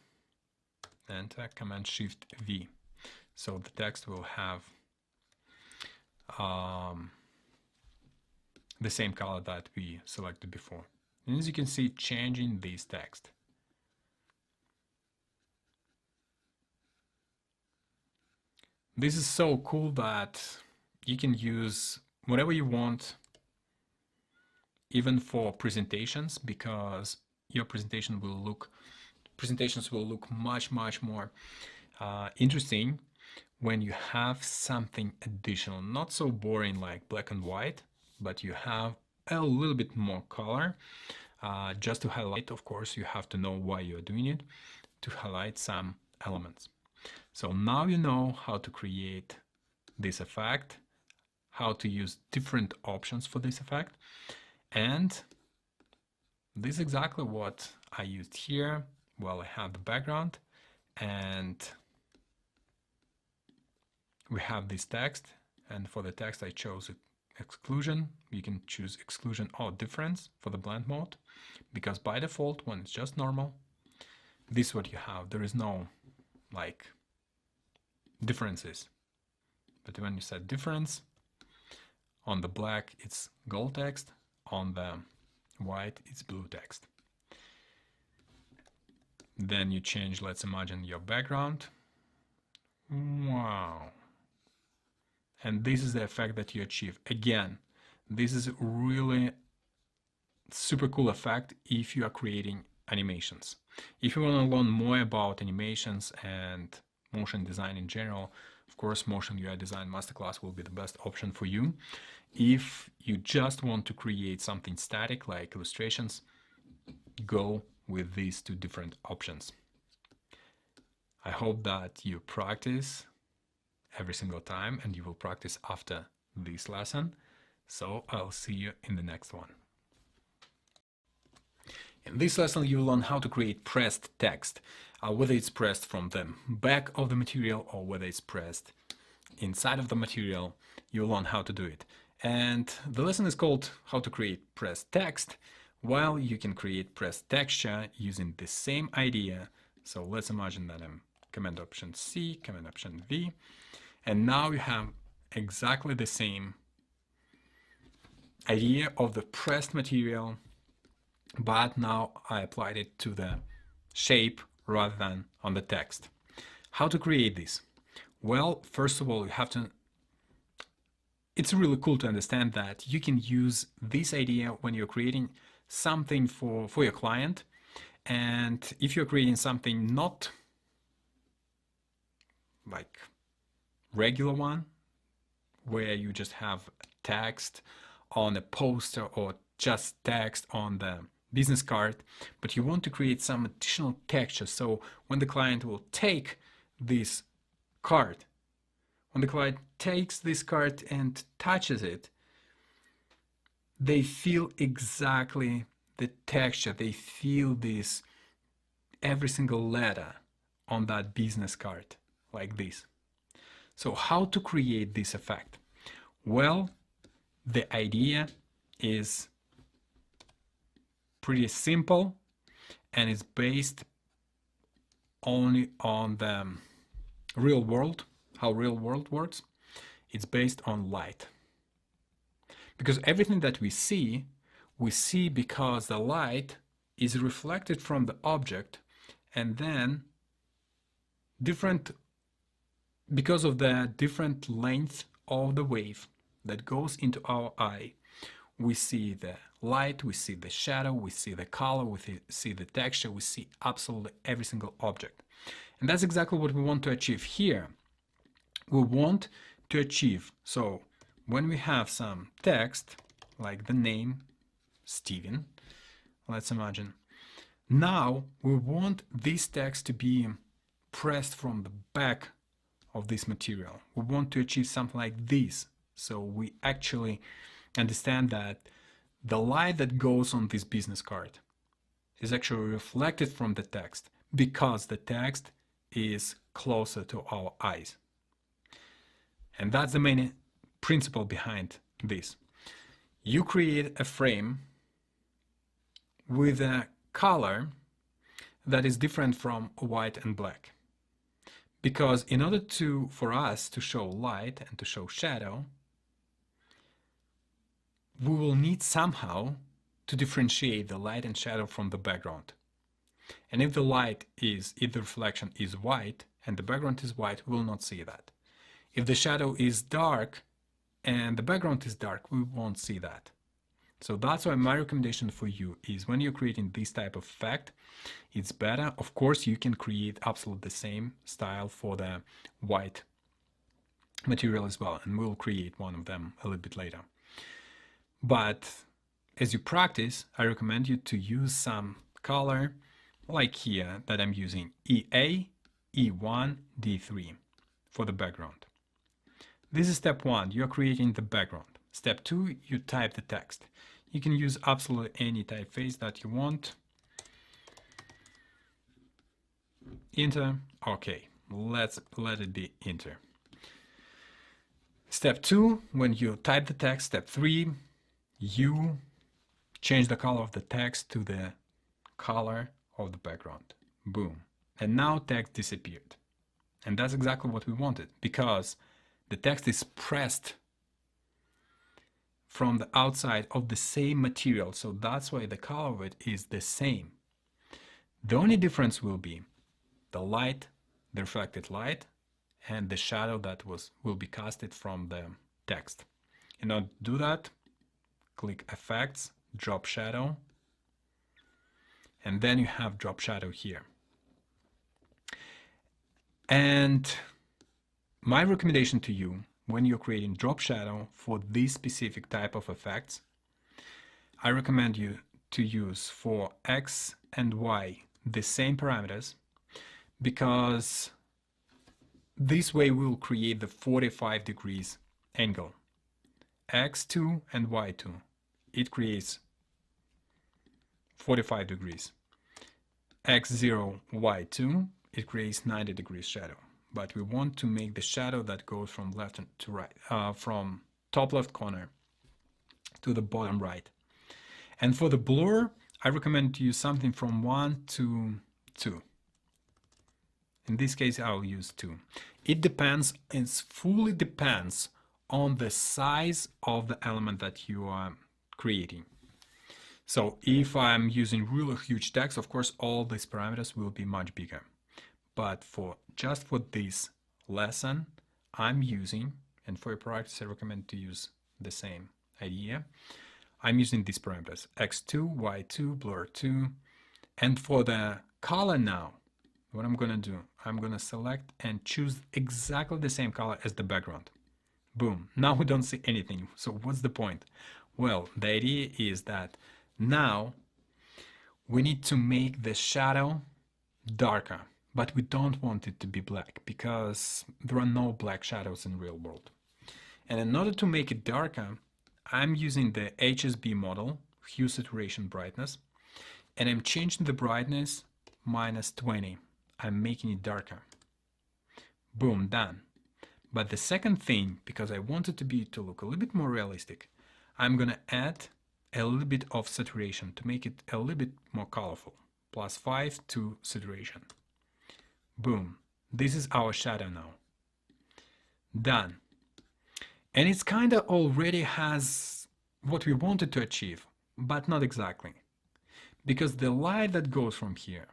enter Command Shift V. So the text will have the same color that we selected before. And as you can see, changing this text. This is so cool that you can use whatever you want, even for presentations, because your presentations will look much more interesting when you have something additional, not so boring like black and white, but you have a little bit more color, just to highlight. Of course, you have to know why you're doing it, to highlight some elements. So now you know how to create this effect, how to use different options for this effect. And this is exactly what I used here. Well, I have the background, and we have this text, and for the text I chose exclusion. You can choose exclusion or difference for the blend mode, because by default, when it's just normal, this is what you have. There is no like differences. But when you set difference, on the black it's gold text, on the white it's blue text. Then you change, let's imagine, your background. Wow. And this is the effect that you achieve. Again, this is really super cool effect if you are creating animations. If you want to learn more about animations and motion design in general, of course, Motion UI Design Masterclass will be the best option for you. If you just want to create something static like illustrations, go with these two different options. I hope that you practice every single time and you will practice after this lesson. So I'll see you in the next one. In this lesson, you will learn how to create pressed text, whether it's pressed from the back of the material or whether it's pressed inside of the material. You'll learn how to do it. And the lesson is called How to Create Pressed Text, while you can create pressed texture using the same idea. So let's imagine that I'm Command Option C, Command Option V, and now you have exactly the same idea of the pressed material, but now I applied it to the shape rather than on the text. How to create this? Well, first of all, you have to. It's really cool to understand that you can use this idea when you're creating something for your client. And if you're creating something not like regular one, where you just have text on a poster or just text on the business card, but you want to create some additional texture. So when the client will take this card, when the client takes this card and touches it, they feel exactly the texture. They feel this, every single letter on that business card, like this. So how to create this effect? Well, the idea is pretty simple and it's based only on the real world, how real world works. It's based on light. Because everything that we see because the light is reflected from the object, and then because of the different length of the wave that goes into our eye, we see the light, we see the shadow, we see the color, we see the texture, we see absolutely every single object. And that's exactly what we want to achieve here. We want to achieve, so when we have some text, like the name, Steven, let's imagine, now we want this text to be pressed from the back of this material. We want to achieve something like this. So we actually understand that the light that goes on this business card is actually reflected from the text because the text is closer to our eyes. And that's the main principle behind this. You create a frame with a color that is different from white and black. Because in order for us to show light and to show shadow, we will need somehow to differentiate the light and shadow from the background. And if the light is, if the reflection is white and the background is white, we will not see that. If the shadow is dark and the background is dark, we won't see that. So that's why my recommendation for you is when you're creating this type of effect, it's better. Of course, you can create absolutely the same style for the white material as well, and we'll create one of them a little bit later. But as you practice, I recommend you to use some color like here that I'm using EA, E1, D3 for the background. This is step 1, you're creating the background. Step 2, you type the text. You can use absolutely any typeface that you want. Enter, okay, let it be enter. Step 2, when you type the text, step 3, you change the color of the text to the color of the background. Boom. And now text disappeared. And that's exactly what we wanted, because the text is pressed from the outside of the same material. So that's why the color of it is the same. The only difference will be the light, the reflected light, and the shadow that will be casted from the text. In order to do that, click Effects, Drop Shadow, and then you have drop shadow here. And my recommendation to you, when you're creating drop shadow for this specific type of effects, I recommend you to use for X and Y the same parameters, because this way we will create the 45 degrees angle. X2 and Y2, it creates 45 degrees. X0, Y2, it creates 90 degrees shadow. But we want to make the shadow that goes from left to right, from top left corner to the bottom right. And for the blur, I recommend to use something from 1 to 2. In this case, I'll use 2. It depends, it fully depends on the size of the element that you are creating. So if I'm using really huge text, of course, all these parameters will be much bigger. But just for this lesson, I'm using, and for your practice, I recommend to use the same idea. I'm using these parameters, X2, Y2, blur 2. And for the color now, what I'm going to do, I'm going to select and choose exactly the same color as the background. Boom. Now we don't see anything. So what's the point? Well, the idea is that now we need to make the shadow darker, but we don't want it to be black because there are no black shadows in real world. And in order to make it darker, I'm using the HSB model, hue, saturation, brightness, and I'm changing the brightness -20. I'm making it darker. Boom, done. But the second thing, because I want it to look a little bit more realistic, I'm gonna add a little bit of saturation to make it a little bit more colorful. +5 to saturation. Boom. This is our shadow now. Done. And it's kind of already has what we wanted to achieve, but not exactly. Because the light that goes from here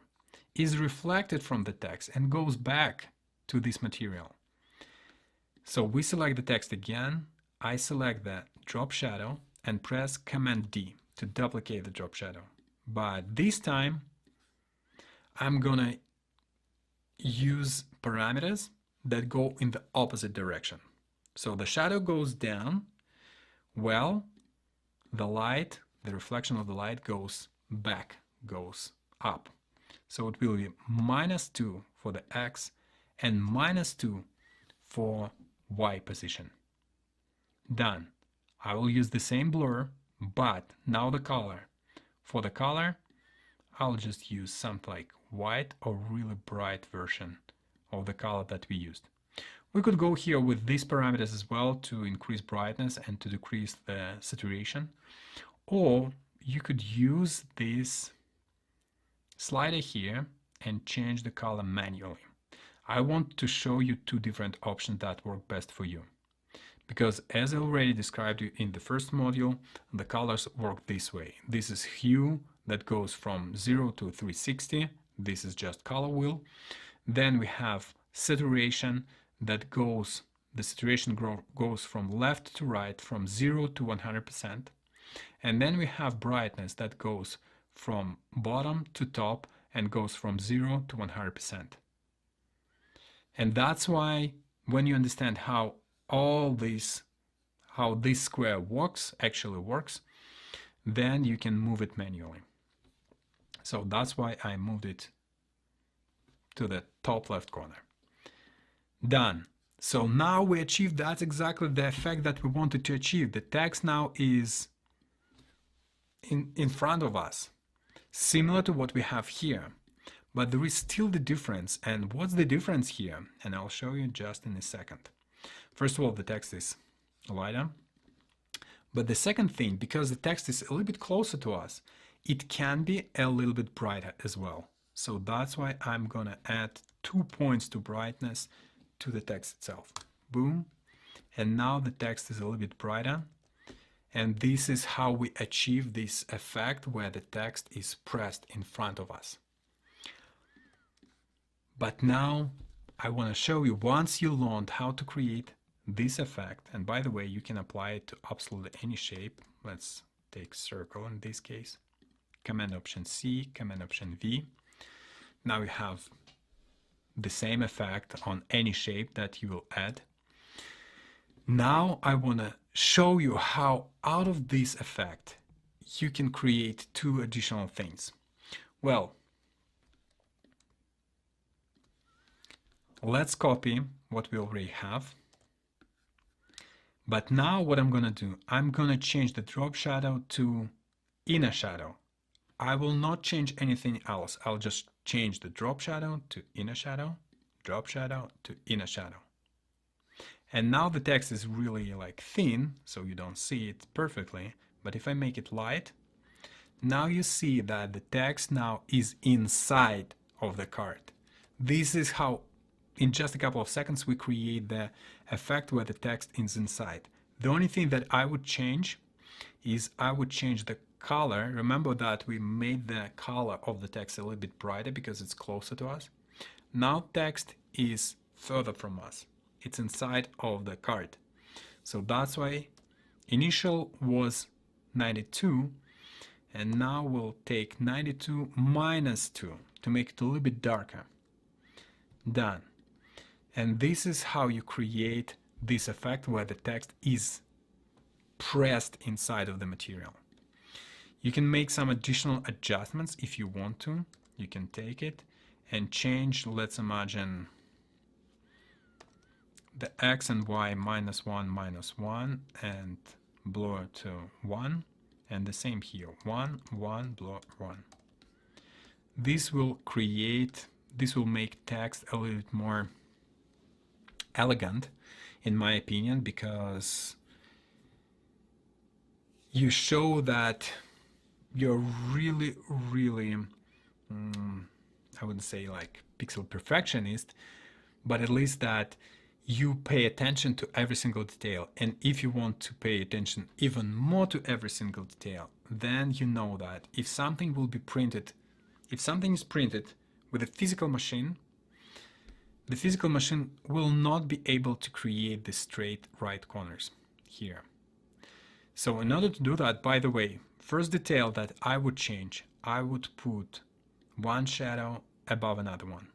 is reflected from the text and goes back to this material. So we select the text again, I select the drop shadow and press Command D to duplicate the drop shadow. But this time, I'm gonna use parameters that go in the opposite direction. So the shadow goes down, well, the light, the reflection of the light goes back, goes up. So it will be -2 for the X and -2 for Y position. Done. I will use the same blur, but now the color. For the color, I'll just use something like white or really bright version of the color that we used. We could go here with these parameters as well to increase brightness and to decrease the saturation. Or you could use this slider here and change the color manually. I want to show you two different options that work best for you. Because as I already described you in the first module, the colors work this way. This is hue that goes from 0 to 360. This is just color wheel. Then we have saturation that goes, the saturation goes from left to right, from 0 to 100%. And then we have brightness that goes from bottom to top and goes from 0 to 100%. And that's why when you understand how this square actually works, then you can move it manually. So that's why I moved it to the top left corner. Done. So now we achieved, that's exactly the effect that we wanted to achieve. The text now is in front of us, similar to what we have here. But there is still the difference. And what's the difference here? And I'll show you just in a second. First of all, the text is lighter. But the second thing, because the text is a little bit closer to us, it can be a little bit brighter as well. So that's why I'm gonna add 2 points to brightness to the text itself. Boom. And now the text is a little bit brighter. And this is how we achieve this effect where the text is pressed in front of us. But now I want to show you, once you learned how to create this effect, and by the way, you can apply it to absolutely any shape. Let's take circle in this case. Command Option C, Command Option V. Now you have the same effect on any shape that you will add. Now I want to show you how out of this effect you can create two additional things. Well, let's copy what we already have. But now what I'm going to do, I'm going to change the drop shadow to inner shadow. I will not change anything else. I'll just change the drop shadow to inner shadow, drop shadow to inner shadow. And now the text is really like thin, so you don't see it perfectly. But if I make it light, now you see that the text now is inside of the card. This is how in just a couple of seconds we create the effect where the text is inside. The only thing that I would change is I would change the color. Remember that we made the color of the text a little bit brighter because it's closer to us. Now text is further from us. It's inside of the card. So that's why initial was 92, and now we'll take 92 minus 2 to make it a little bit darker. Done. And this is how you create this effect where the text is pressed inside of the material. You can make some additional adjustments if you want to. You can take it and change, let's imagine, the X and Y -1 and blur to 1, and the same here, 1, 1, blur 1. This will make text a little bit more elegant, in my opinion, because you show that you're really, I wouldn't say like pixel perfectionist, but at least that you pay attention to every single detail. And if you want to pay attention even more to every single detail, then you know that if something will be printed, if something is printed with a physical machine, the physical machine will not be able to create the straight right corners here. So in order to do that, by the way, first detail that I would change, I would put one shadow above another one,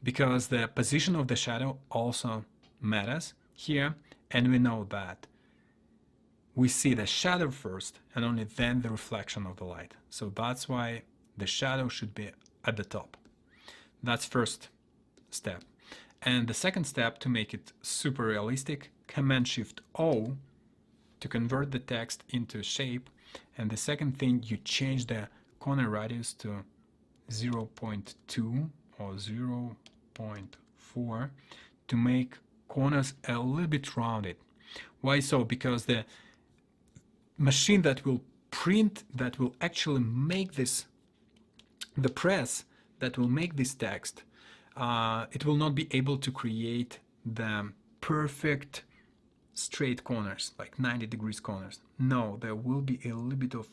because the position of the shadow also matters here, and we know that we see the shadow first and only then the reflection of the light. So that's why the shadow should be at the top. That's first step. And the second step, to make it super realistic, Command-Shift-O to convert the text into shape. And the second thing, you change the corner radius to 0.2 or 0.4 to make corners a little bit rounded. Why so? Because the machine that will print, that will actually make this, the press that will make this text, it will not be able to create the perfect straight corners, like 90 degrees corners. No, there will be a little bit of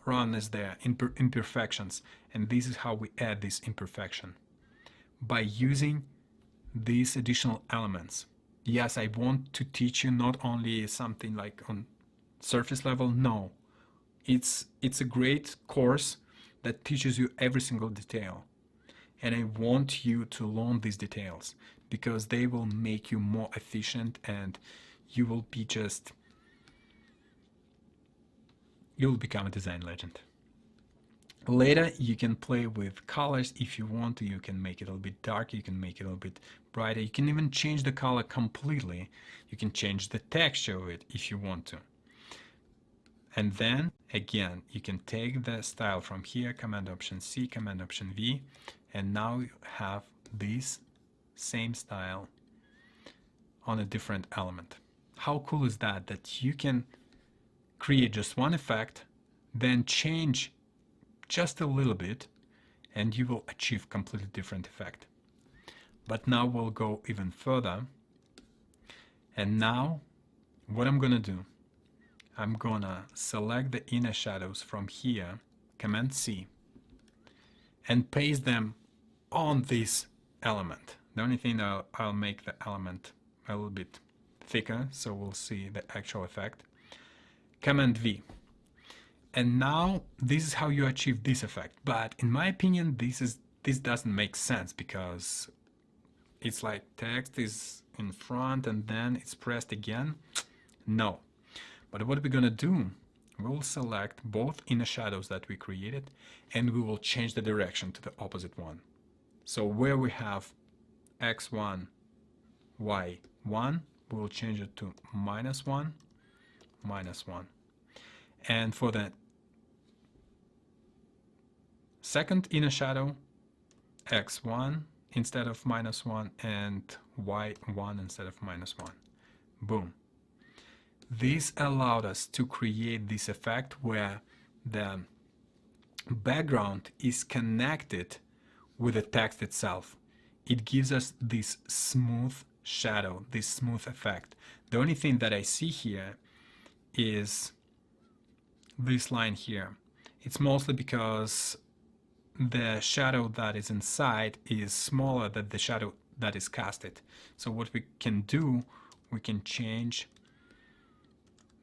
roundness there, imperfections, and this is how we add this imperfection, by using these additional elements. Yes, I want to teach you not only something like on surface level. No, it's a great course that teaches you every single detail, and I want you to learn these details because they will make you more efficient, and you will be just, you'll become a design legend. Later you can play with colors if you want to. You can make it a little bit darker, you can make it a little bit brighter, you can even change the color completely, you can change the texture of it if you want to. And then again, you can take the style from here, Command Option C, Command Option V, and now you have this same style on a different element. How cool is that? That you can create just one effect, then change just a little bit, and you will achieve completely different effect. But now we'll go even further. And now what I'm gonna do, I'm gonna select the inner shadows from here, Command C, and paste them on this element. The only thing I'll make the element a little bit thicker, so we'll see the actual effect. Command V. And now this is how you achieve this effect. But in my opinion, this doesn't make sense, because it's like text is in front and then it's pressed again. No. But what we're gonna do, we'll select both inner shadows that we created, and we will change the direction to the opposite one. So where we have x1, y1, we'll change it to -1, -1. And for the second inner shadow, x1 instead of -1 and y1 instead of -1. Boom. This allowed us to create this effect where the background is connected with the text itself. It gives us this smooth shadow, this smooth effect. The only thing that I see here is this line here. It's mostly because the shadow that is inside is smaller than the shadow that is casted. So what we can do, we can change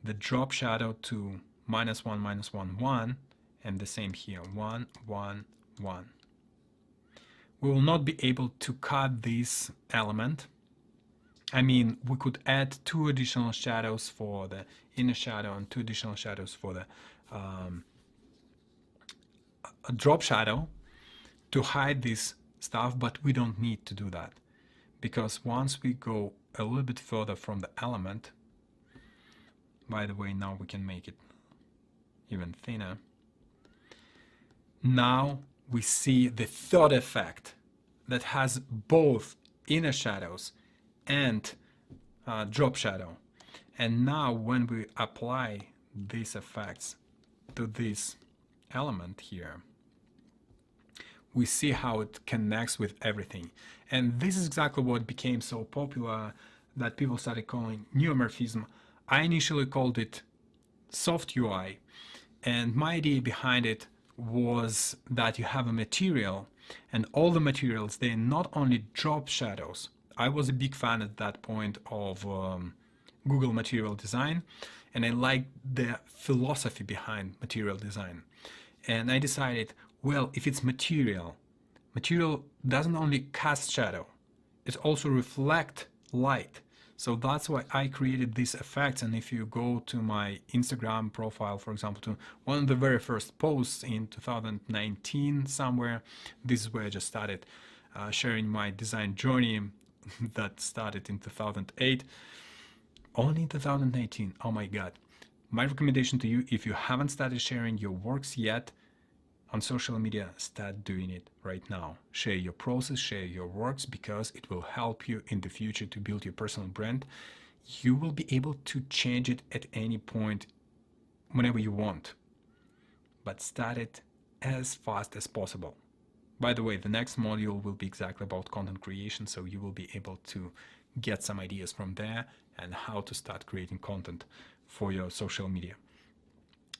the drop shadow to -1, -1, 1, and the same here, 1, 1, 1. We will not be able to cut this element. I mean, we could add 2 additional shadows for the inner shadow and 2 additional shadows for the a drop shadow to hide this stuff, but we don't need to do that, because once we go a little bit further from the element, by the way, now we can make it even thinner. Now we see the third effect that has both inner shadows and drop shadow. And now when we apply these effects to this element here, we see how it connects with everything. And this is exactly what became so popular that people started calling neomorphism. I initially called it soft UI, and my idea behind it was that you have a material, and all the materials, they not only drop shadows. I was a big fan at that point of Google material design, and I liked the philosophy behind material design. And I decided, well, if it's material doesn't only cast shadow, it also reflects light. So that's why I created these effects. And if you go to my Instagram profile, for example, to one of the very first posts in 2019 somewhere, this is where I just started sharing my design journey that started in 2008. Only in 2018, oh my God. My recommendation to you, if you haven't started sharing your works yet on social media, start doing it right now. Share your process, share your works, because it will help you in the future to build your personal brand. You will be able to change it at any point, whenever you want. But start it as fast as possible. By the way, the next module will be exactly about content creation, so you will be able to get some ideas from there and how to start creating content for your social media.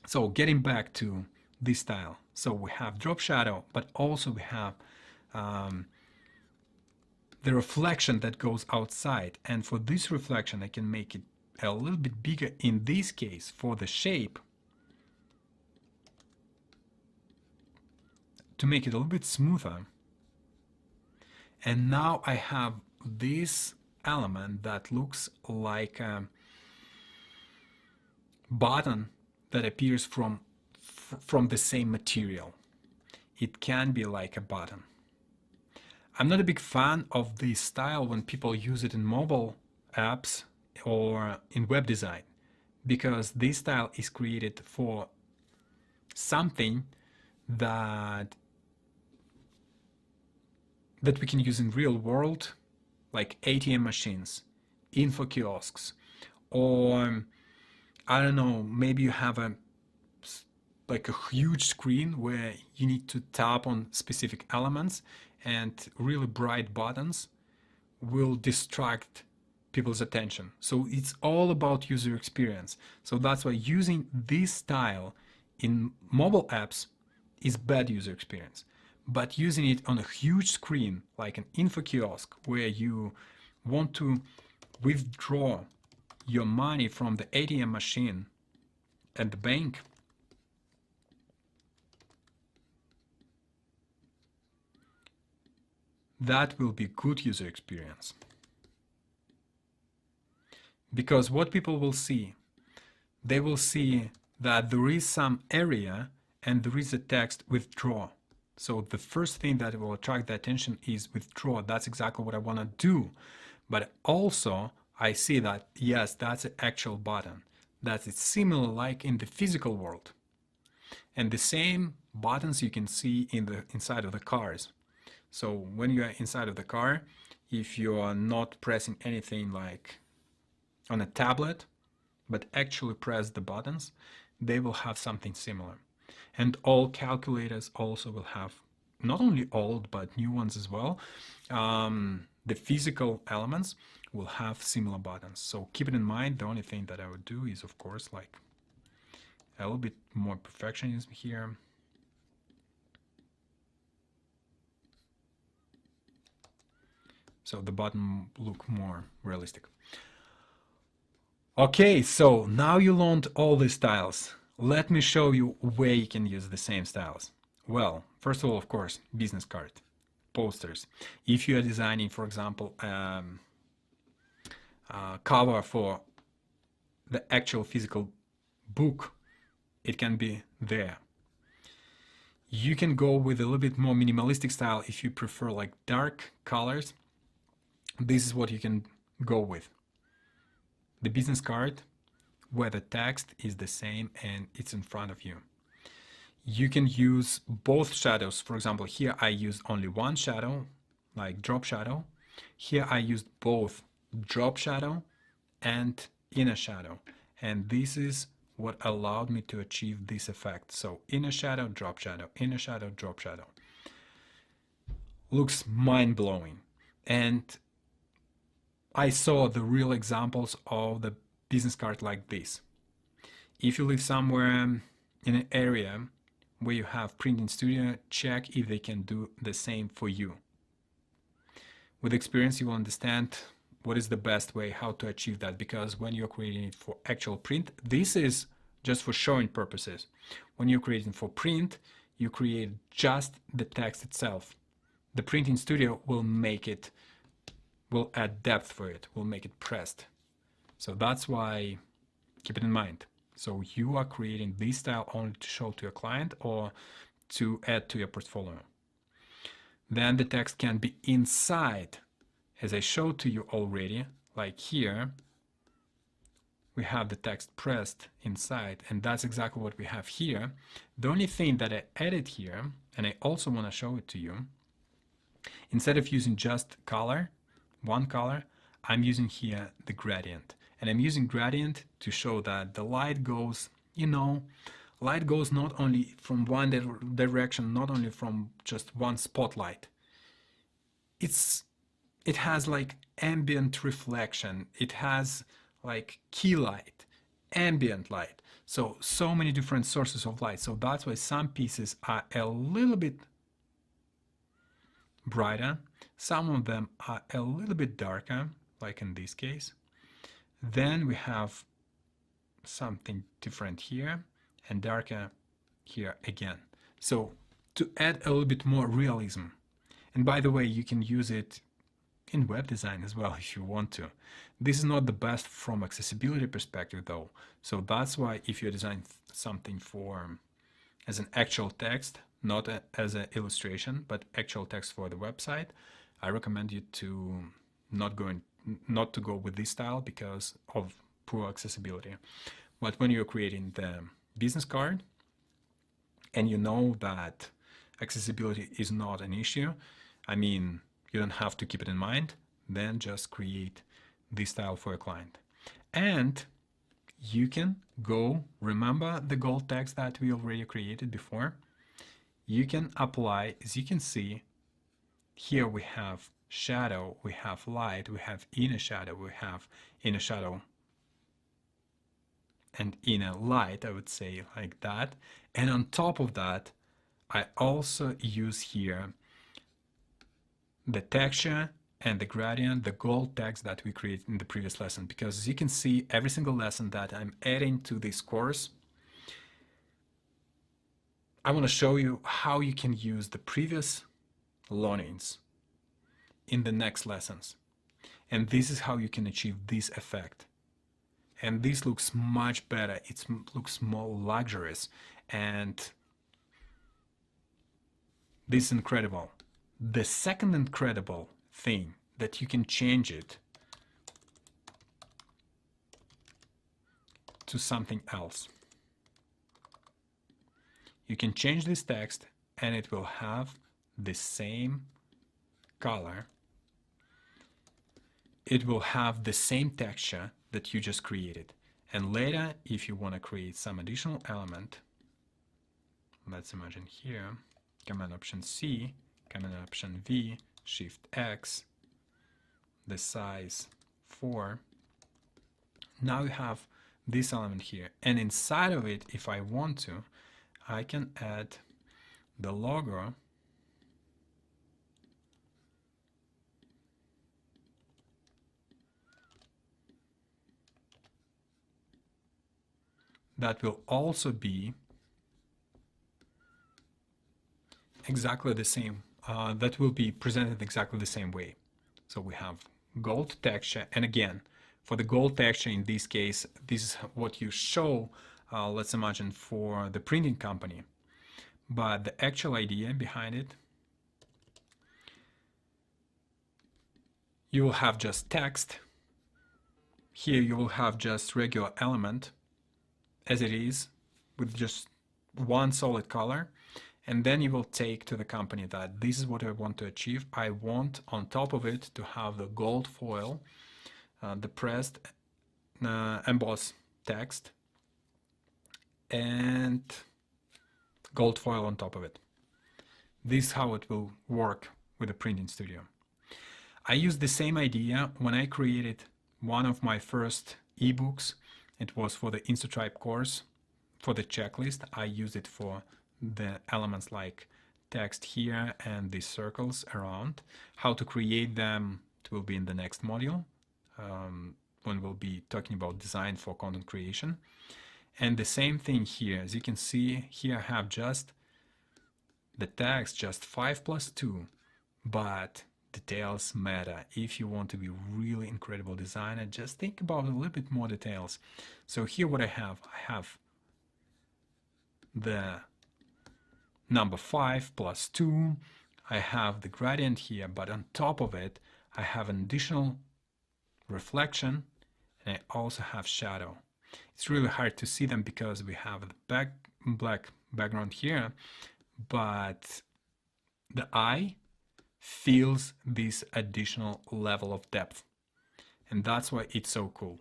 So getting back to this style. So we have drop shadow, but also we have the reflection that goes outside. And for this reflection, I can make it a little bit bigger. In this case, for the shape, to make it a little bit smoother. And now I have this element that looks like a button that appears from the same material. It can be like a button. I'm not a big fan of this style when people use it in mobile apps or in web design, because this style is created for something that we can use in real world, like ATM machines, info kiosks, or I don't know, maybe you have a huge screen where you need to tap on specific elements, and really bright buttons will distract people's attention. So it's all about user experience. So that's why using this style in mobile apps is bad user experience. But using it on a huge screen, like an info kiosk, where you want to withdraw your money from the ATM machine at the bank, that will be good user experience. Because what people will see, they will see that there is some area and there is a text withdraw. So the first thing that will attract the attention is withdraw. That's exactly what I want to do. But also I see that, yes, that's an actual button. That is similar like in the physical world. And the same buttons you can see in the inside of the cars. So when you are inside of the car, if you are not pressing anything like on a tablet, but actually press the buttons, they will have something similar. And all calculators also will have, not only old, but new ones as well. The physical elements will have similar buttons. So keep it in mind. The only thing that I would do is, of course, like a little bit more perfectionism here. So the button look more realistic. Okay, so now you learned all these styles. Let me show you where you can use the same styles. Well, first of all, of course, business card, posters. If you are designing, for example, cover for the actual physical book, it can be there. You can go with a little bit more minimalistic style if you prefer like dark colors. This is what you can go with. The business card where the text is the same and it's in front of you. You can use both shadows. For example, here I use only one shadow, like drop shadow. Here I used both drop shadow and inner shadow. And this is what allowed me to achieve this effect. So inner shadow, drop shadow, inner shadow, drop shadow. Looks mind-blowing. And I saw the real examples of the business card like this. If you live somewhere in an area where you have printing studio, check if they can do the same for you. With experience, you will understand what is the best way how to achieve that, because when you're creating it for actual print, this is just for showing purposes. When you're creating for print, you create just the text itself. The printing studio will make it, will add depth for it, will make it pressed. So that's why, keep it in mind. So you are creating this style only to show to your client or to add to your portfolio. Then the text can be inside, as I showed to you already, like here, we have the text pressed inside, and that's exactly what we have here. The only thing that I added here, and I also want to show it to you, instead of using just color, one color, I'm using here the gradient. And I'm using gradient to show that the light goes, light goes not only from one direction, not only from just one spotlight. It has like ambient reflection. It has like key light, ambient light. So many different sources of light. So that's why some pieces are a little bit brighter. Some of them are a little bit darker, like in this case. Then we have something different here and darker here again. So to add a little bit more realism. And by the way, you can use it in web design as well if you want to. This is not the best from accessibility perspective though. So that's why if you design something for as an actual text, not as an illustration, but actual text for the website, I recommend you to not to go with this style because of poor accessibility. But when you're creating the business card and you know that accessibility is not an issue, I mean, you don't have to keep it in mind, then just create this style for a client. And you can go, remember the gold text that we already created before? You can apply, as you can see, here we have shadow, we have light, we have inner shadow, we have inner shadow and inner light, I would say like that. And on top of that, I also use here the texture and the gradient, the gold text that we created in the previous lesson, because as you can see, every single lesson that I'm adding to this course, I want to show you how you can use the previous learnings in the next lessons. And this is how you can achieve this effect. And this looks much better. It looks more luxurious, and this is incredible. The second incredible thing that you can change it to something else. You can change this text and it will have the same color. It will have the same texture that you just created. And later, if you want to create some additional element, let's imagine here, Command Option C, Command Option V, Shift X, the size 4. Now you have this element here, and inside of it, if I want to, I can add the logo that will also be exactly the same, that will be presented exactly the same way. So we have gold texture, and again, for the gold texture in this case, this is what you show, let's imagine, for the printing company. But the actual idea behind it, you will have just text. Here you will have just regular element as it is, with just one solid color. And then you will take to the company that this is what I want to achieve. I want on top of it to have the gold foil, the pressed emboss text, and gold foil on top of it. This is how it will work with the printing studio. I used the same idea when I created one of my first ebooks. It was for the InstaTribe course, for the checklist. I used it for the elements like text here and these circles around. How to create them, it will be in the next module, when we'll be talking about design for content creation. And the same thing here. As you can see, here I have just the text, just 5+2, but details matter. If you want to be really incredible designer, just think about a little bit more details. So here what I have the number 5+2, I have the gradient here, but on top of it, I have an additional reflection, and I also have shadow. It's really hard to see them because we have the black background here, but the eye feels this additional level of depth, and that's why it's so cool.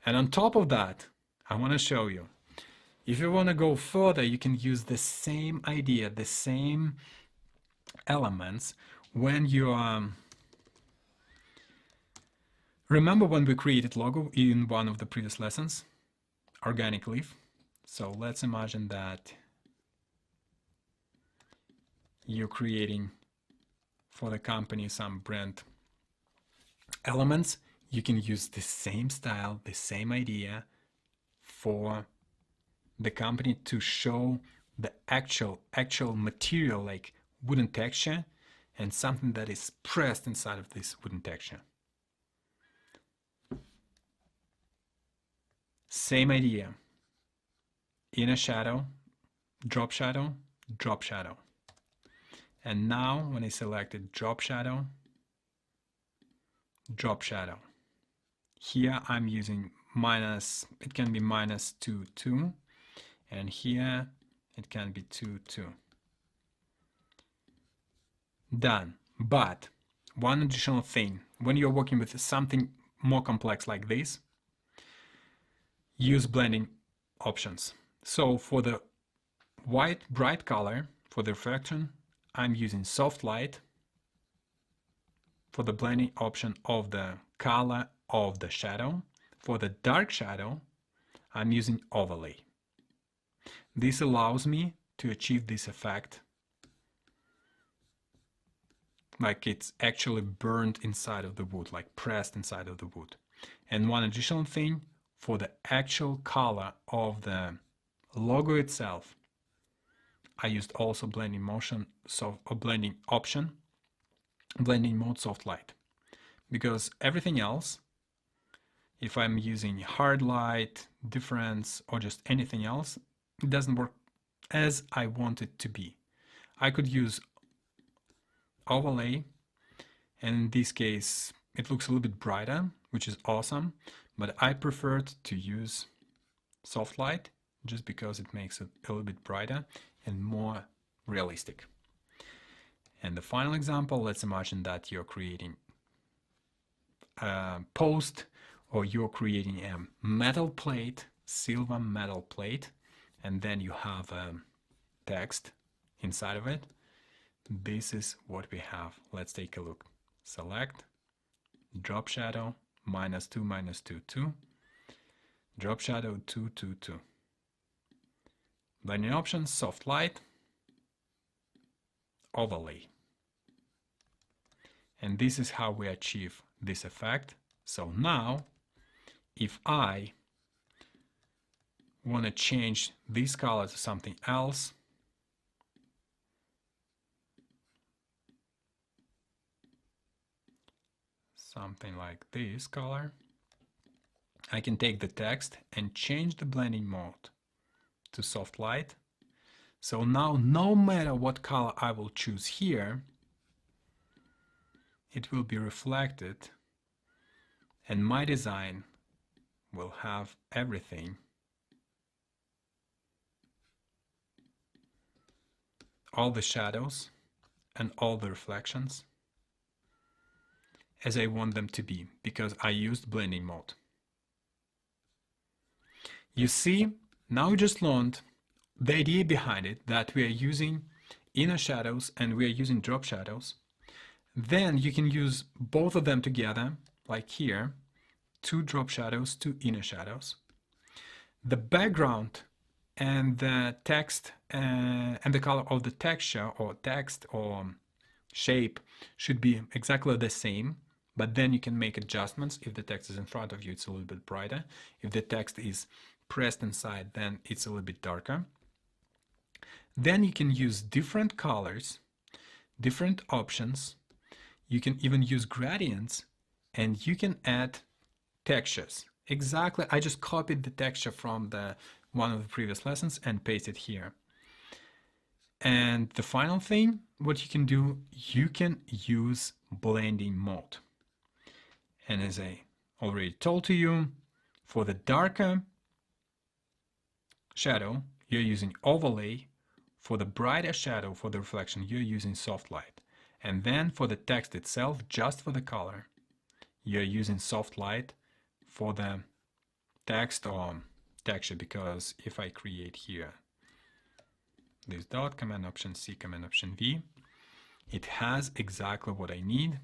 And on top of that, I want to show you, if you want to go further, you can use the same idea, the same elements when you remember when we created logo in one of the previous lessons, organic leaf. So let's imagine that you're creating for the company some brand elements. You can use the same style, the same idea for the company to show the actual material, like wooden texture, and something that is pressed inside of this wooden texture. Same idea. Inner shadow, drop shadow, drop shadow. And now when I selected drop shadow, drop shadow, here I'm using minus, it can be -2, 2, and here it can be 2, 2. Done. But one additional thing, when you're working with something more complex like this, use blending options. So for the white bright color, for the reflection, I'm using soft light. For the blending option of the color of the shadow, for the dark shadow, I'm using overlay. This allows me to achieve this effect, like it's actually burned inside of the wood, like pressed inside of the wood. And one additional thing, for the actual color of the logo itself, I used also blending motion, so a blending option. blending mode soft light, because everything else, if I'm using hard light, difference, or just anything else, it doesn't work as I want it to be. I could use overlay, and in this case it looks a little bit brighter, which is awesome, but I preferred to use soft light just because it makes it a little bit brighter and more realistic. And the final example, let's imagine that you're creating a post, or you're creating a metal plate, silver metal plate, and then you have a text inside of it. This is what we have. Let's take a look. Select, drop shadow, -2, -2, 2, drop shadow 2, 2, 2. Blending options, soft light, overlay. And this is how we achieve this effect. So now, if I want to change this color to something else, something like this color, I can take the text and change the blending mode to soft light. So now, no matter what color I will choose here, it will be reflected, and my design will have everything, all the shadows and all the reflections, as I want them to be, because I used blending mode. You see, now we just learned the idea behind it, that we are using inner shadows and we are using drop shadows. Then you can use both of them together, like here, 2 drop shadows, 2 inner shadows. The background and the text and the color of the texture or text or shape should be exactly the same, but then you can make adjustments. If the text is in front of you, it's a little bit brighter. If the text is pressed inside, then it's a little bit darker. Then you can use different colors, different options. You can even use gradients, and you can add textures. Exactly, I just copied the texture from one of the previous lessons and pasted here. And the final thing, what you can do, you can use blending mode. And as I already told to you, for the darker shadow, you're using overlay. For the brighter shadow, for the reflection, you're using soft light. And then for the text itself, just for the color, you're using soft light for the text or texture, because if I create here this dot, Command Option C, Command Option V, it has exactly what I need.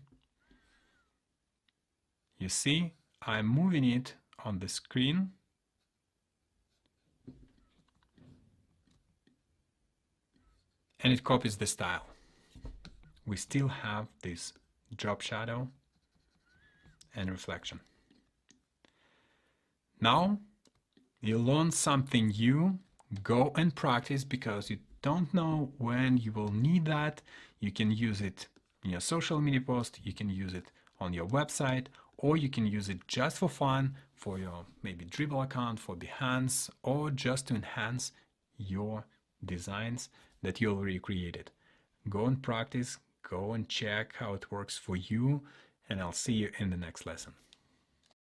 You see, I'm moving it on the screen. And it copies the style. We still have this drop shadow and reflection. Now you learn something new. Go and practice, because you don't know when you will need that. You can use it in your social media post, you can use it on your website, or you can use it just for fun, for your maybe Dribble account, for Behance, or just to enhance your designs that you already created. Go and practice, go and check how it works for you, and I'll see you in the next lesson.